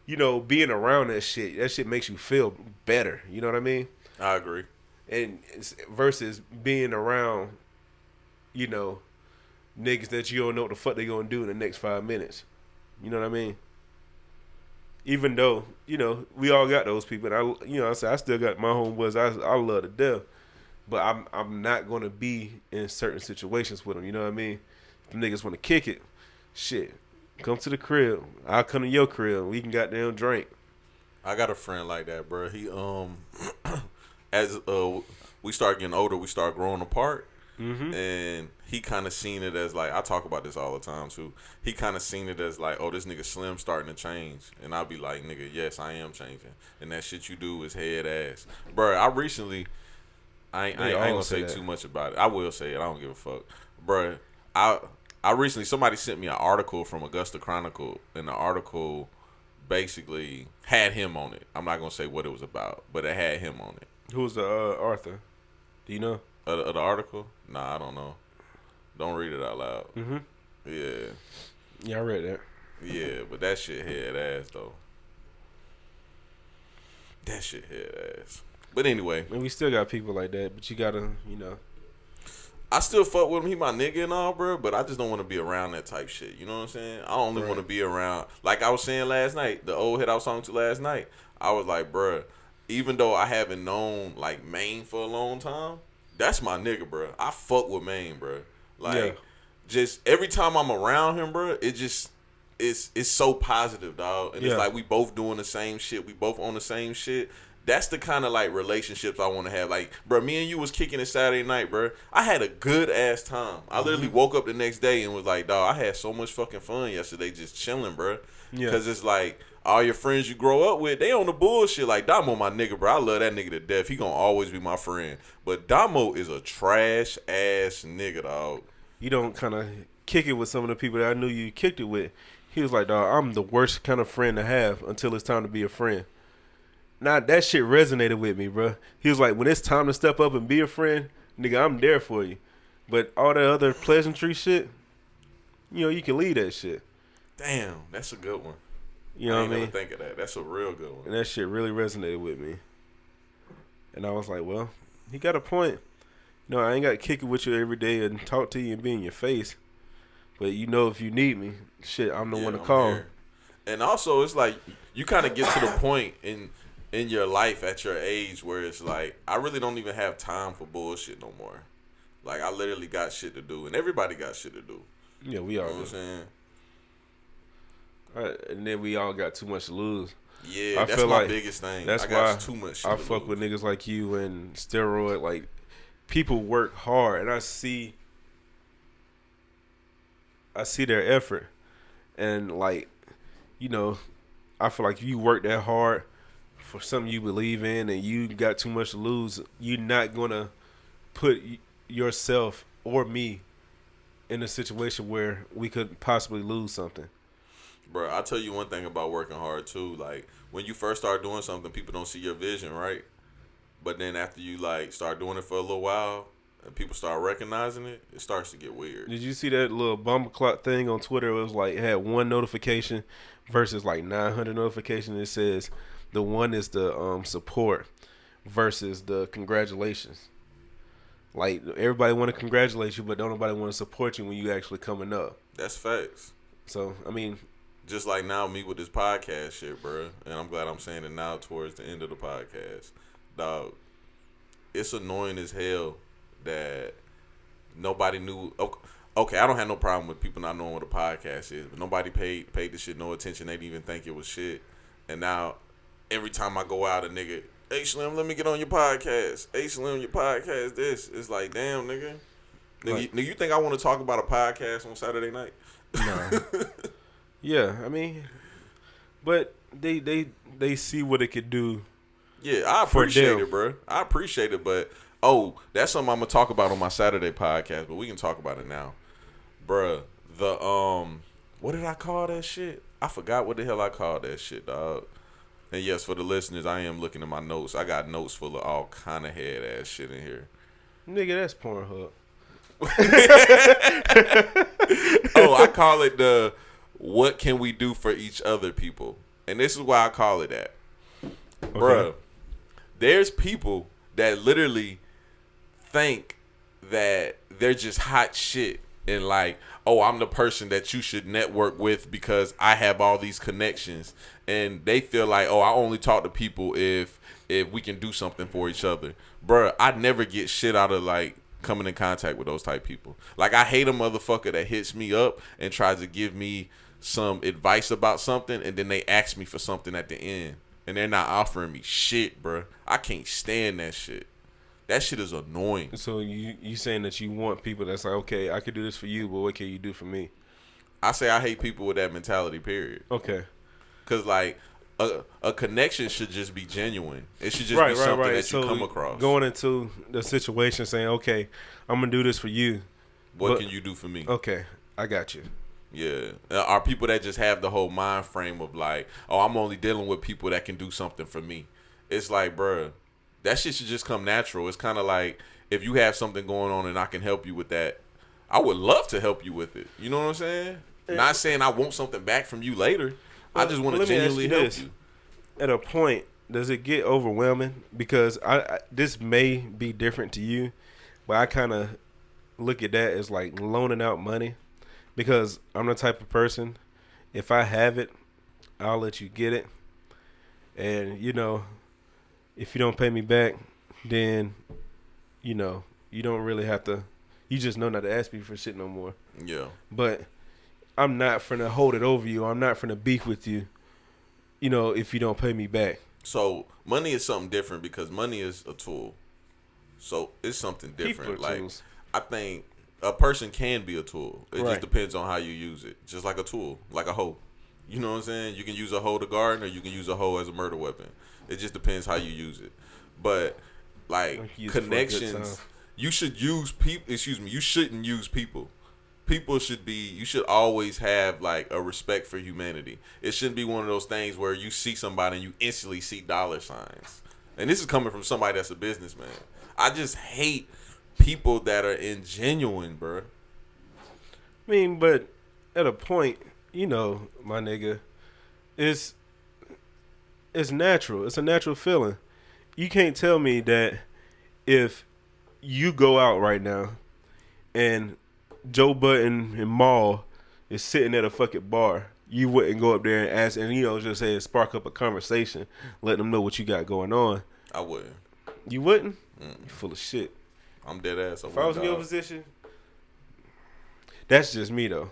being around that shit makes you feel better. You know what I mean? I agree. And versus being around, niggas that you don't know what the fuck they gonna do in the next 5 minutes. You know what I mean? Even though, we all got those people. And I still got my homeboys I love to death. But I'm not gonna be in certain situations with them. You know what I mean? If the niggas wanna kick it, shit, come to the crib. I'll come to your crib. We can goddamn drink. I got a friend like that, bro. He as we start getting older, we start growing apart. Mm-hmm. And he kind of seen it as like, I talk about this all the time too. He kind of seen it as like, oh, this nigga Slim starting to change. And I'll be like, nigga, yes, I am changing. And that shit you do is head ass. Bro, I recently, I ain't gonna say too much about it. I will say it. I don't give a fuck. Bro, I recently, somebody sent me an article from Augusta Chronicle. And the article basically had him on it. I'm not gonna say what it was about, but it had him on it. Who's the author? Do you know? The article? Nah, I don't know. Don't read it out loud. Mm-hmm. Yeah. Yeah, I read that. Yeah, but that shit head ass though. That shit head ass. But anyway. And we still got people like that, but you gotta, I still fuck with him. He my nigga and all, bro. But I just don't want to be around that type shit. You know what I'm saying? I only want to be around, like I was saying last night, the old head I was talking to last night. I was like, bro, even though I haven't known like Maine for a long time, that's my nigga, bro. I fuck with Maine, bro. Like, just every time I'm around him, bro, it's so positive, dog. And it's like we both doing the same shit. We both on the same shit. That's the kind of like relationships I want to have. Like, bro, me and you was kicking it Saturday night, bro. I had a good ass time. I literally woke up the next day and was like, dog, I had so much fucking fun yesterday just chilling, bro. Yeah. Because it's like, all your friends you grow up with, they on the bullshit. Like Damo, my nigga, bro. I love that nigga to death. He gonna always be my friend. But Damo is a trash ass nigga, dog. You don't kind of kick it with some of the people that I knew you kicked it with. He was like, dog, I'm the worst kind of friend to have until it's time to be a friend. Now, that shit resonated with me, bro. He was like, when it's time to step up and be a friend, nigga, I'm there for you. But all that other pleasantry shit, you can leave that shit. Damn, that's a good one. You know what I mean? I didn't think of that. That's a real good one. And that shit really resonated with me. And I was like, well, he got a point. I ain't got to kick it with you every day and talk to you and be in your face. But if you need me, shit, I'm the one to call. Here. And also, it's like you kind of get to the point in your life at your age where it's like, I really don't even have time for bullshit no more. Like, I literally got shit to do. And everybody got shit to do. Yeah, we all do. You know what I'm saying? And then we all got too much to lose. Yeah, that's my biggest thing. That's why too much shit I fuck with niggas like you and steroid. Like, people work hard, and I see their effort, and like, I feel like if you work that hard for something you believe in, and you got too much to lose, you're not gonna put yourself or me in a situation where we could possibly lose something. Bro, I'll tell you one thing about working hard too. Like, when you first start doing something, people don't see your vision, right? But then after you like start doing it for a little while and people start recognizing it, it starts to get weird. Did you see that little bumper clock thing on Twitter? It was like, it had one notification versus like 900 notifications. It says the one is the support versus the congratulations. Like, everybody want to congratulate you, but don't nobody want to support you when you actually coming up. That's facts. So, I mean, just like now me with this podcast shit, bro. And I'm glad I'm saying it now towards the end of the podcast. Dog, it's annoying as hell that nobody knew. Okay, I don't have no problem with people not knowing what a podcast is, but nobody paid this shit no attention. They didn't even think it was shit. And now, every time I go out, a nigga, hey Slim, let me get on your podcast. Hey Slim, your podcast this. It's like, damn, nigga. Nigga, you think I want to talk about a podcast on Saturday night? No. Yeah, I mean, but they see what it could do. Yeah, I appreciate it, bro. I appreciate it, but that's something I'm gonna talk about on my Saturday podcast. But we can talk about it now, bruh. The what did I call that shit? I forgot what the hell I called that shit, dog. And yes, for the listeners, I am looking at my notes. I got notes full of all kind of head ass shit in here. Nigga, that's Pornhub. I call it the what can we do for each other people. And this is why I call it that. Okay. Bruh, there's people that literally think that they're just hot shit and like, I'm the person that you should network with because I have all these connections. And they feel like, I only talk to people if we can do something for each other. Bruh, I never get shit out of like coming in contact with those type people. Like, I hate a motherfucker that hits me up and tries to give me some advice about something and then they ask me for something at the end and they're not offering me shit, bro. I can't stand that shit. That shit is annoying. So you saying that you want people that's like, okay, I could do this for you, but what can you do for me? I say I hate people with that mentality, period. Okay. Because like a connection should just be genuine. It should just be something that you come across. Going into the situation saying, okay, I'm going to do this for you. What can you do for me? Okay, I got you. Yeah. Are people that just have the whole mind frame of like, I'm only dealing with people that can do something for me. It's like, bruh, that shit should just come natural. It's kind of like, if you have something going on and I can help you with that, I would love to help you with it. You know what I'm saying? Not saying I want something back from you later. I just want to genuinely help you. At a point, does it get overwhelming? Because I this may be different to you, but I kind of look at that as like loaning out money. Because I'm the type of person, if I have it, I'll let you get it. And, if you don't pay me back, then, you don't really have to, you just know not to ask me for shit no more. Yeah. But I'm not finna hold it over you. I'm not finna beef with you, if you don't pay me back. So money is something different because money is a tool. So it's something different. Like, tools. I think a person can be a tool. It just depends on how you use it. Just like a tool, like a hoe. You know what I'm saying? You can use a hoe to garden, or you can use a hoe as a murder weapon. It just depends how you use it. But like connections, you should use people. Excuse me, you shouldn't use people. People should be. You should always have like a respect for humanity. It shouldn't be one of those things where you see somebody and you instantly see dollar signs. And this is coming from somebody that's a businessman. I just hate people that are ingenuine, bro. I mean, but at a point, you know, my nigga, it's natural. It's a natural feeling. You can't tell me that if you go out right now and Joe Budden and Maul is sitting at a fucking bar, you wouldn't go up there and ask, and you know, just say spark up a conversation, let them know what you got going on. I wouldn't. You wouldn't? You full of shit. I'm dead ass. If I was in your position, that's just me though.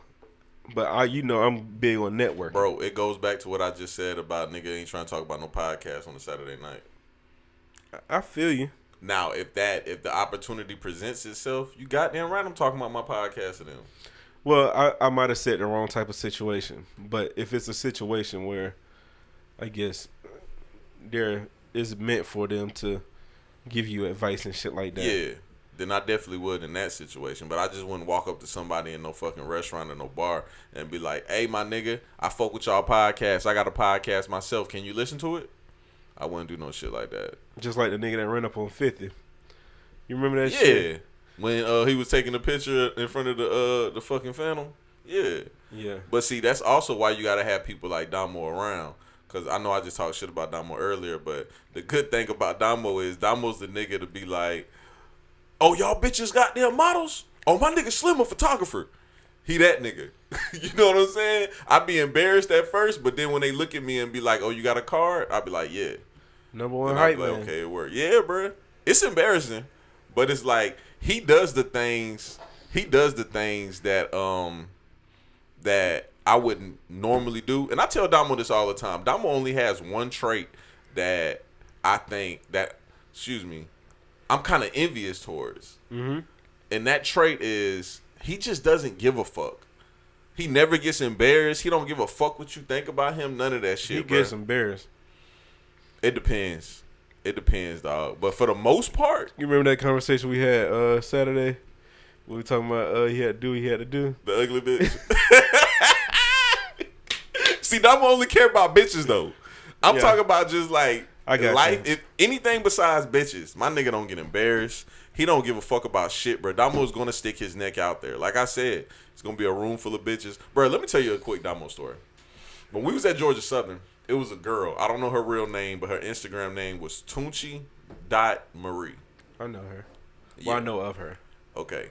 But I'm big on networking. Bro, it goes back to what I just said about nigga ain't trying to talk about no podcast on a Saturday night. I feel you. Now, if the opportunity presents itself, you goddamn right I'm talking about my podcast to them. Well, I might have said the wrong type of situation. But if it's a situation where I guess there is meant for them to give you advice and shit like that. Yeah. Then I definitely would in that situation. But I just wouldn't walk up to somebody in no fucking restaurant or no bar and be like, hey, my nigga, I fuck with y'all podcast. I got a podcast myself. Can you listen to it? I wouldn't do no shit like that. Just like the nigga that ran up on 50. You remember that shit? Yeah. When he was taking a picture in front of the fucking Phantom. Yeah. Yeah. But see, that's also why you got to have people like Damo around. Because I know I just talked shit about Damo earlier, but the good thing about Damo is Damo's the nigga to be like, oh, y'all bitches got their models? Oh, my nigga Slim a photographer. He that nigga. You know what I'm saying? I'd be embarrassed at first, but then when they look at me and be like, oh, you got a card? I'd be like, yeah. Number one hype like, man. okay, it worked. Yeah, bro. It's embarrassing, but it's like he does the things that that I wouldn't normally do. And I tell Damo this all the time. Damo only has one trait that I think that, I'm kind of envious towards. Mm-hmm. And that trait is he just doesn't give a fuck. He never gets embarrassed. He don't give a fuck what you think about him. None of that shit, He gets embarrassed. It depends. It depends, dog. But for the most part, you remember that conversation we had Saturday? We were talking about he had to do. The ugly bitch. See, Damo only care about bitches though. I'm talking about just like life. If anything besides bitches, my nigga don't get embarrassed. He don't give a fuck about shit, bro. Damo's gonna stick his neck out there. Like I said, it's gonna be a room full of bitches, bro. Let me tell you a quick Damo story. When we was at Georgia Southern, it was a girl. I don't know her real name, but her Instagram name was Trunchbull. I know her. Well, I know of her. Okay.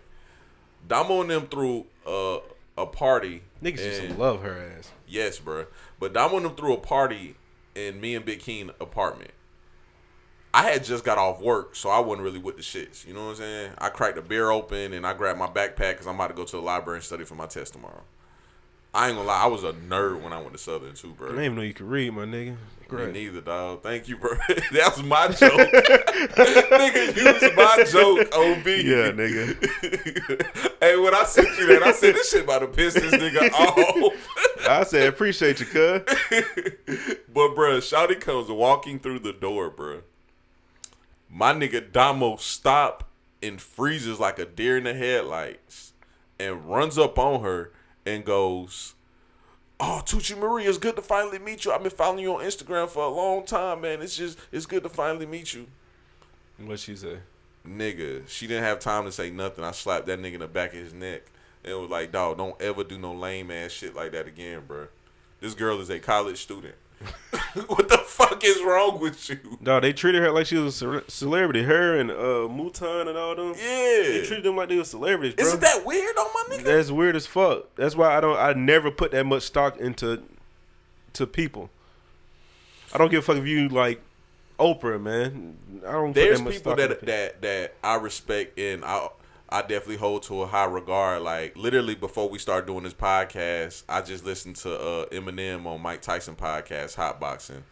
Damo and them threw a party. Niggas used to love her ass. Yes, bro. But Damo and them threw a party in me and Big Keen apartment. I had just got off work, so I wasn't really with the shits. You know what I'm saying? I cracked a beer open and I grabbed my backpack because I'm about to go to the library and study for my test tomorrow. I ain't gonna lie, I was a nerd when I went to Southern too, bro. I didn't even know you could read, my nigga. Great. Me neither, dog. Thank you, bro. That was my joke. Nigga, use my joke, OB. Yeah, nigga. Hey, when I sent you that, I said, this shit about to piss this nigga off. I said, appreciate you, cuz. But, bro, Shawty comes walking through the door, bro. My nigga Damo stop and freezes like a deer in the headlights and runs up on her and goes, oh, Tucci Marie, it's good to finally meet you. I've been following you on Instagram for a long time, man. It's good to finally meet you. What'd she say? Nigga, she didn't have time to say nothing. I slapped that nigga in the back of his neck and was like, dog, don't ever do no lame ass shit like that again, bro. This girl is a college student. What the fuck is wrong with you? No, they treated her like she was a celebrity. Her and Mutan and all them. Yeah. They treated them like they were celebrities, bro. Isn't that weird on my nigga? That's weird as fuck. That's why I never put that much stock into people. I don't give a fuck if you like Oprah, man. I don't put that much stock into people. There's people that I respect and I definitely hold to a high regard. Like, literally before we start doing this podcast, I just listened to Eminem on Mike Tyson podcast, Hot Boxing.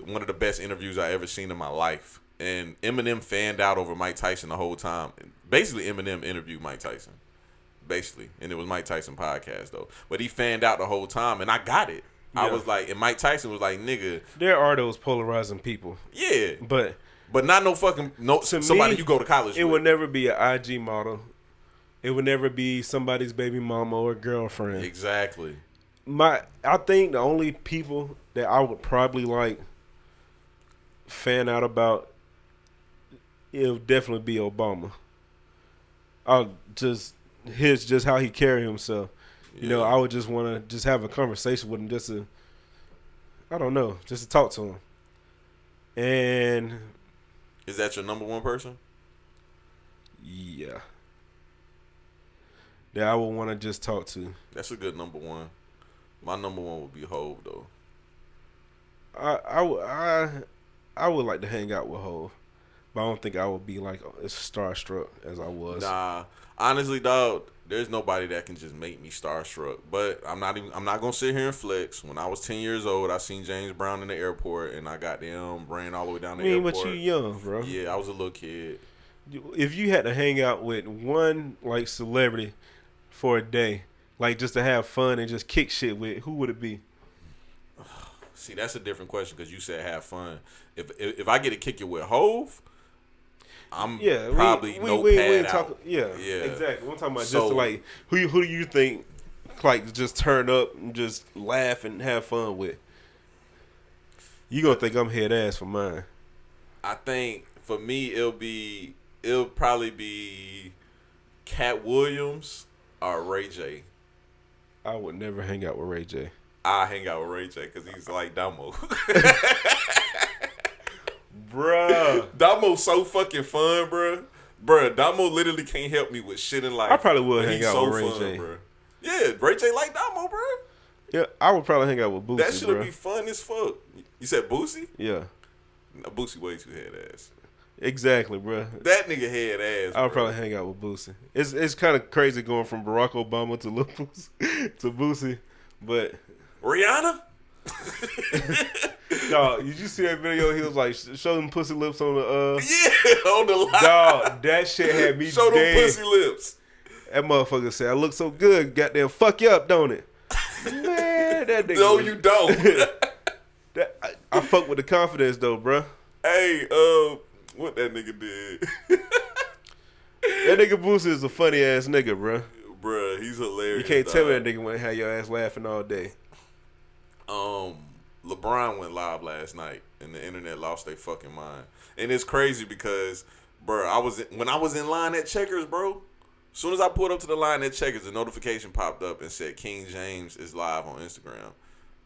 One of the best interviews I ever seen in my life. And Eminem fanned out over Mike Tyson the whole time. Basically, Eminem interviewed Mike Tyson. Basically. And it was Mike Tyson podcast, though. But he fanned out the whole time, and I got it. I was like, and Mike Tyson was like, nigga. There are those polarizing people. Yeah. But not no fucking somebody you go to college with. It would never be an IG model. It would never be somebody's baby mama or girlfriend. Exactly. I think the only people that I would probably like fan out about, it would definitely be Obama. Just how he carry himself. You know, I would just want to just have a conversation with him, just to talk to him. And is that your number one person? Yeah. That I would want to just talk to. That's a good number one. My number one would be Hove, though. I would like to hang out with Hove, but I don't think I would be like as starstruck as I was. Nah, honestly, dog, there's nobody that can just make me starstruck. But I'm not gonna sit here and flex. When I was 10 years old, I seen James Brown in the airport, and I got them ran all the way down the airport. But you young, bro. Yeah, I was a little kid. If you had to hang out with one like celebrity for a day, like just to have fun and just kick shit with, who would it be? See, that's a different question because you said have fun. If I get to kick it with Hove, I'm probably notepad out. Yeah, exactly. We're talking about just like who do you think like just turn up and just laugh and have fun with? You gonna think I'm head ass for mine? I think for me it'll probably be Cat Williams or Ray J. I would never hang out with Ray J. I hang out with Ray J because he's like Damo. Bruh. Damo's so fucking fun, bruh. Damo literally can't help me with shit in life. I probably would hang out with Ray J. Bruh. Yeah, Ray J like Damo, bruh. Yeah, I would probably hang out with Boosie. That shit'll be fun as fuck. You said Boosie? Yeah. No, Boosie way too head ass. Exactly, bruh. That nigga head ass. I would probably hang out with Boosie. It's kind of crazy going from Barack Obama to Lil Boosie to Boosie, but Rihanna. Dog, did you see that video? He was like, show them pussy lips on the on the line. Dog, that shit had me show dead. them pussy lips. That motherfucker said, I look so good, goddamn fuck you up, don't it? Man, that nigga. No, you don't. I fuck with the confidence though, bruh. Hey, what that nigga did? That nigga Boosie is a funny ass nigga, bruh. Bruh, he's hilarious. You can't tell me that nigga want to have your ass laughing all day. LeBron went live last night, and the internet lost their fucking mind. And it's crazy because, bro, when I was in line at Checkers, bro. As soon as I pulled up to the line at Checkers, the notification popped up and said King James is live on Instagram.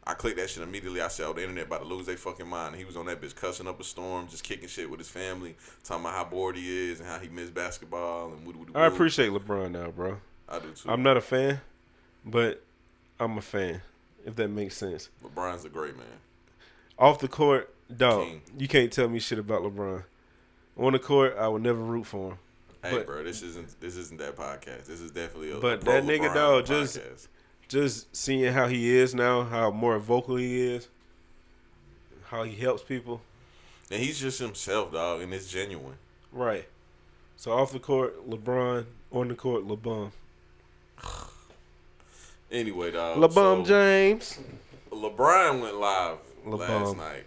I clicked that shit immediately. I said, oh, the internet about to lose their fucking mind. And he was on that bitch cussing up a storm, just kicking shit with his family, talking about how bored he is and how he missed basketball. And I appreciate LeBron now, bro. I do too. I'm not a fan, but I'm a fan, if that makes sense. LeBron's a great man. Off the court, dog, King. You can't tell me shit about LeBron. On the court, I would never root for him. Hey, bro, this isn't that podcast. This is definitely a but pro that nigga, LeBron dog, podcast. just seeing how he is now, how more vocal he is, how he helps people. And he's just himself, dog, and it's genuine. Right. So off the court, LeBron. On the court, LeBron. Anyway, dog. LeBron James. LeBron went live last night.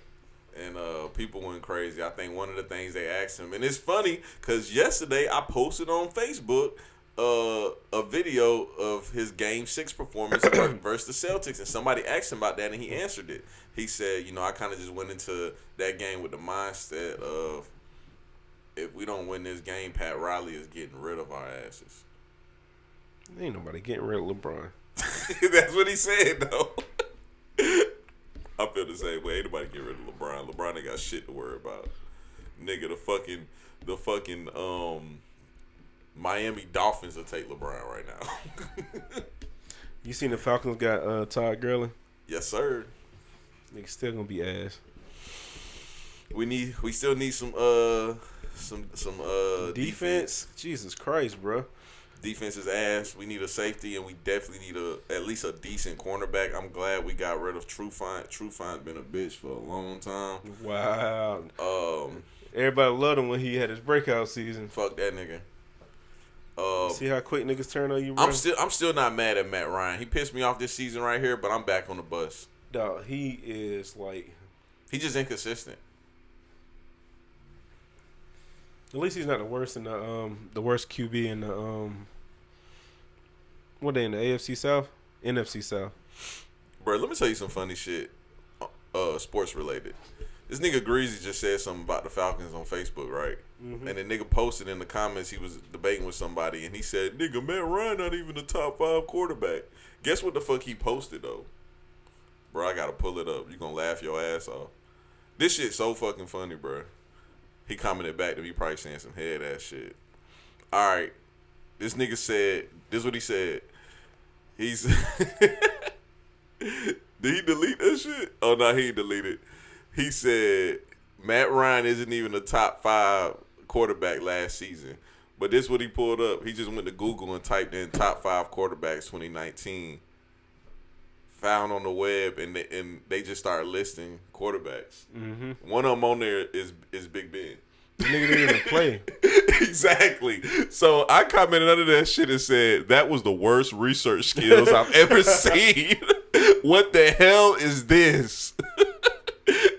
And people went crazy. I think one of the things they asked him, and it's funny because yesterday I posted on Facebook a video of his Game 6 performance versus the Celtics, and somebody asked him about that, and he answered it. He said, I kind of just went into that game with the mindset of, if we don't win this game, Pat Riley is getting rid of our asses. Ain't nobody getting rid of LeBron. That's what he said, though. I feel the same way. Ain't nobody get rid of LeBron. LeBron ain't got shit to worry about. Nigga, the fucking Miami Dolphins will take LeBron right now. You seen the Falcons got Todd Gurley? Yes, sir. Nigga still gonna be ass. We still need some defense. Jesus Christ, bro. Defense is ass. We need a safety, and we definitely need at least a decent cornerback. I'm glad we got rid of Trufant. Trufant been a bitch for a long time. Wow. Everybody loved him when he had his breakout season. Fuck that nigga. See how quick niggas turn on you, bro? I'm still not mad at Matt Ryan. He pissed me off this season right here, but I'm back on the bus. Dog, he is like. He just inconsistent. At least he's not the worst in the worst QB in the what they in the AFC South, NFC South. Bro, let me tell you some funny shit. Sports related. This nigga Greasy just said something about the Falcons on Facebook, right? Mm-hmm. And the nigga posted in the comments he was debating with somebody, and he said, "Nigga, Matt Ryan not even the top 5 quarterback." Guess what the fuck he posted though? Bro, I gotta pull it up. You gonna laugh your ass off. This shit so fucking funny, bro. He commented back to me probably saying some head ass shit. All right, this nigga said, this is what he said. He's did he delete that shit? Oh no, he deleted. He said Matt Ryan isn't even a top 5 quarterback last season. But this is what he pulled up. He just went to Google and typed in top 5 quarterbacks 2019. Found on the web, and they just started listing quarterbacks. Mm-hmm. One of them on there is Big Ben. The nigga didn't even play. Exactly. So I commented under that shit and said, that was the worst research skills I've ever seen. What the hell is this?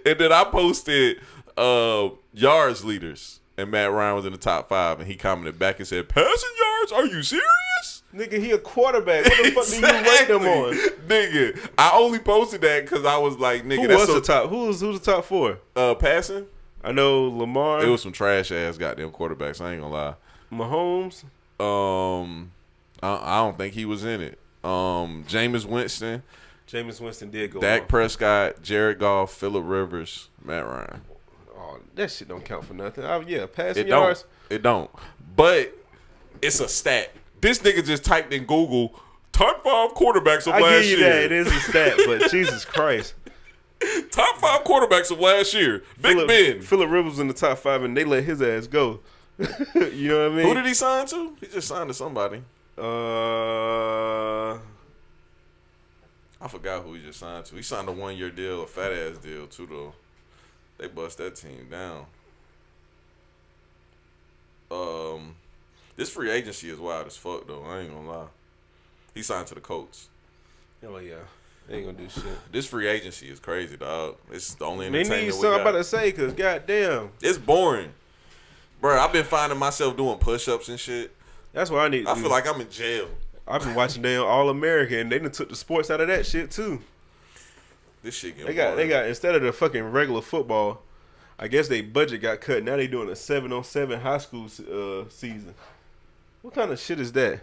And then I posted yards leaders, and Matt Ryan was in the top 5, and he commented back and said, passing yards? Are you serious? Nigga, he a quarterback. What the fuck do you rate them on? Nigga, I only posted that because I was like, nigga, who's the top 4? Passing? I know Lamar. It was some trash ass goddamn quarterbacks. I ain't gonna lie. Mahomes. I don't think he was in it. Jameis Winston. Jameis Winston did go. Dak Prescott, Jared Goff, Phillip Rivers, Matt Ryan. Oh, that shit don't count for nothing. Passing yards. It don't. But it's a stat. This nigga just typed in Google top 5 quarterbacks of last year. I give you that. It is a stat, but Jesus Christ. Top 5 quarterbacks of last year. Big Ben. Phillip Rivers in the top 5, and they let his ass go. You know what I mean? Who did he sign to? He just signed to somebody. I forgot who he just signed to. He signed a 1-year deal, a fat ass deal too, though. They bust that team down. This free agency is wild as fuck, though. I ain't gonna lie. He signed to the Colts. Oh yeah, they ain't gonna do shit. This free agency is crazy, dog. It's the only they entertainment need we something got. about to say, cause goddamn, it's boring, bro. I've been finding myself doing push-ups and shit. That's what I need. I feel like I'm in jail. I've been watching damn All American, and they done took the sports out of that shit too. This shit they got instead of the fucking regular football, I guess they budget got cut. Now they doing a 7-on-7 high school season. What kind of shit is that?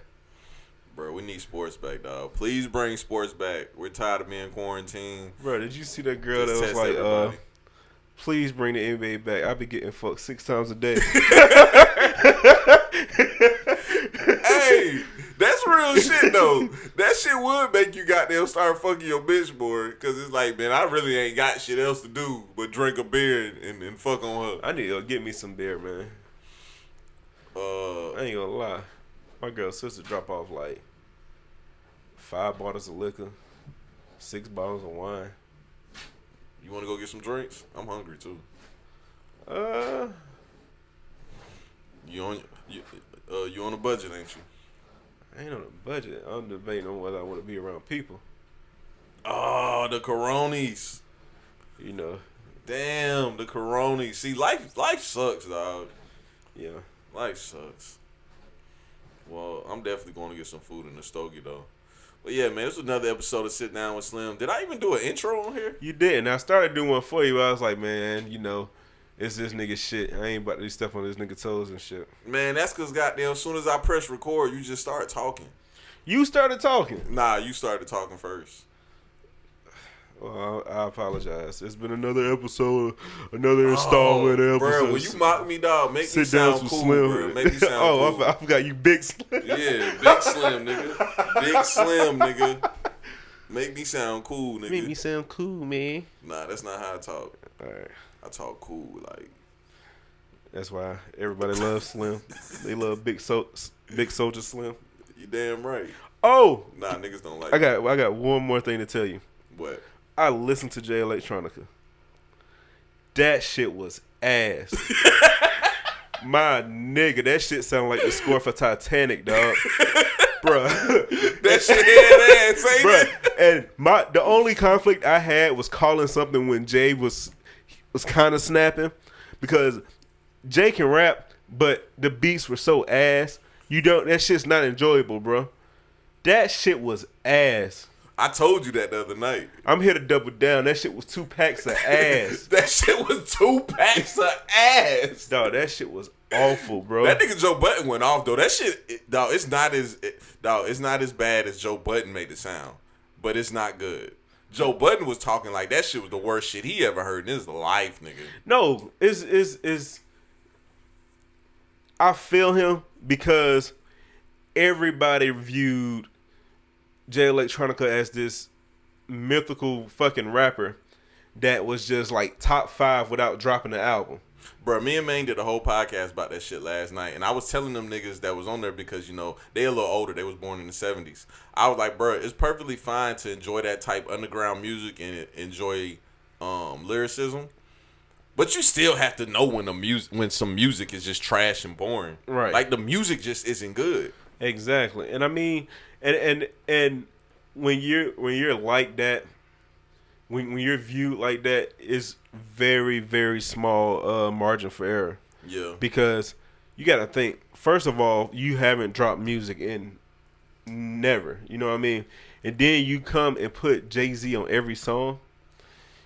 Bro, we need sports back, dog. Please bring sports back. We're tired of being quarantined. Bro, did you see that girl that was like, please bring the NBA back. I be getting fucked 6 times a day. Hey, that's real shit, though. That shit would make you goddamn start fucking your bitch more. Because it's like, man, I really ain't got shit else to do but drink a beer and fuck on her. I need to get me some beer, man. I ain't gonna lie. My girl's sister drop off like 5 bottles of liquor, 6 bottles of wine. You want to go get some drinks? I'm hungry too. You on a budget, ain't you? I ain't on a budget. I'm debating on whether I want to be around people. Oh, the Coronis. You know. Damn, the Coronis. See, life sucks, dog. Yeah. Life sucks. Well, I'm definitely going to get some food in the stogie, though. But yeah, man, this was another episode of Sit Down with Slim. Did I even do an intro on here? You didn't. I started doing one for you. I was like, man, you know, it's this nigga shit. I ain't about to step on this nigga toes and shit. Man, that's because goddamn, as soon as I press record, you just start talking. You started talking? Nah, you started talking first. Well, I apologize. It's been another episode, another installment of episodes. Bro, when you mock me, dog, make me sound cool, Slim. bro. Make me sound cool. I forgot you Big Slim. Yeah, Big Slim, nigga. Big Slim, nigga. Make me sound cool, nigga. Make me sound cool, man. Nah, that's not how I talk. All right. I talk cool, like. That's why everybody loves Slim. They love Big Soldier Slim. You damn right. Oh! Nah, niggas don't like I got one more thing to tell you. What? I listened to Jay Electronica. That shit was ass. My nigga, that shit sounded like the score for Titanic, dog. Bruh. That shit head ass, ain't it? And the only conflict I had was calling something when Jay was kind of snapping, because Jay can rap, but the beats were so ass. That shit's not enjoyable, bro. That shit was ass. I told you that the other night. I'm here to double down. That shit was 2 packs of ass. That shit was 2 packs of ass. Dog, that shit was awful, bro. That nigga Joe Budden went off though. That shit, dog, it's not as bad as Joe Budden made it sound, but it's not good. Joe Budden was talking like that shit was the worst shit he ever heard in his life, nigga. No, I feel him because everybody viewed Jay Electronica as this mythical fucking rapper that was just like top 5 without dropping the album. Bro, me and Maine did a whole podcast about that shit last night, and I was telling them niggas that was on there because, you know, they a little older. They was born in the 70s. I was like, bro, it's perfectly fine to enjoy that type underground music and enjoy lyricism, but you still have to know when some music is just trash and boring. Right. Like, the music just isn't good. Exactly. And I mean, and when you're like that, when you're viewed like that, it's very, very small margin for error. Yeah. Because you got to think, first of all, you haven't dropped music in never. You know what I mean? And then you come and put Jay-Z on every song.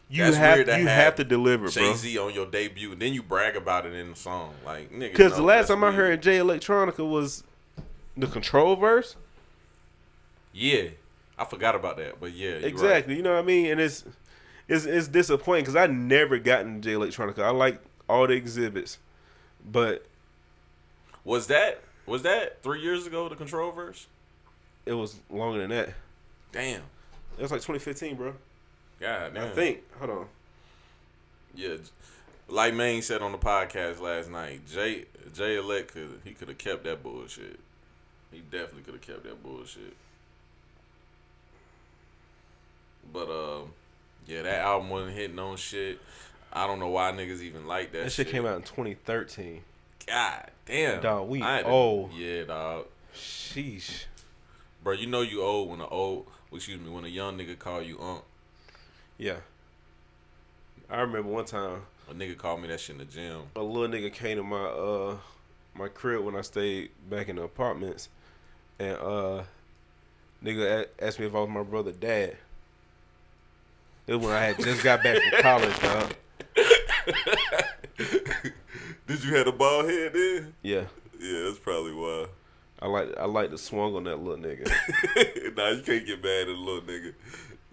You have to deliver, bro. Jay-Z on your debut, and then you brag about it in the song. Like, nigga. Because the last time I heard Jay Electronica was the Control verse. Yeah. I forgot about that, but yeah, exactly. Right. You know what I mean? And it's disappointing because I never got into Jay Electronica. I like all the exhibits, but was that 3 years ago? The Control verse? It was longer than that. Damn, it was like 2015, bro. God damn. I think. Hold on. Yeah, like Maine said on the podcast last night, Jay Elect could have kept that bullshit. He definitely could have kept that bullshit. But yeah, that album wasn't hitting on shit. I don't know why niggas even like that. That shit came out in 2013. God damn, dog, we old. Yeah, dog. Sheesh, bro. You know you old when when a young nigga call you unk. Yeah, I remember one time a nigga called me that shit in the gym. A little nigga came to my crib when I stayed back in the apartments, and nigga asked me if I was my brother's dad. It was when I had just got back from college, dog. Did you have a bald head then? Yeah. Yeah, that's probably why. I like the swung on that little nigga. Nah, you can't get mad at a little nigga.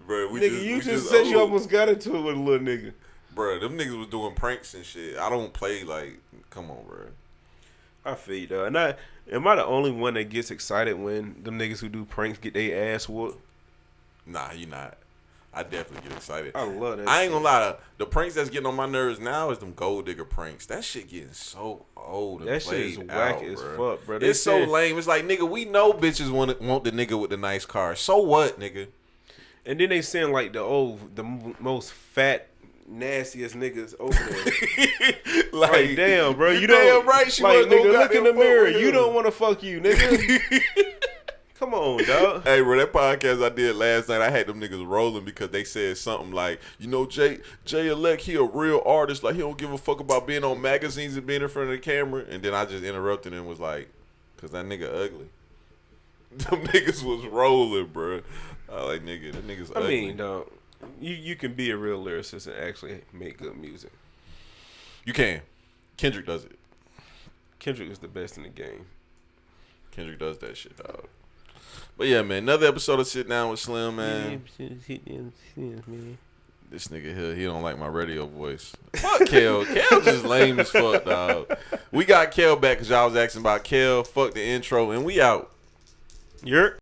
Bro, you just said you almost got into it with a little nigga. Bro, them niggas was doing pranks and shit. I don't play like, come on, bro. I feel you, though. And am I the only one that gets excited when them niggas who do pranks get their ass whooped? Nah, you not. I definitely get excited. I love that. I ain't gonna lie. The pranks that's getting on my nerves now is them gold digger pranks. That shit getting so old and that shit is whack as fuck, bro. It's so lame. It's like, nigga, we know bitches want the nigga with the nice car. So what, nigga? And then they send like the most fat, nastiest niggas over there. like damn, bro, you don't. Damn right, she like nigga, look in the mirror. You him. Don't want to fuck you, nigga. Come on, dog. Hey, bro, that podcast I did last night, I had them niggas rolling because they said something like, you know, Jay Elect, he a real artist. Like, he don't give a fuck about being on magazines and being in front of the camera. And then I just interrupted and was like, because that nigga ugly. Them niggas was rolling, bro. I like, nigga, that nigga's ugly. I mean, dog, you can be a real lyricist and actually make good music. You can. Kendrick does it. Kendrick is the best in the game. Kendrick does that shit, dog. But yeah, man, another episode of Sit Down with Slim, man. This nigga here, he don't like my radio voice. Fuck Kel. Kel just lame as fuck, dog. We got Kel back because y'all was asking about Kel. Fuck the intro, and we out. You're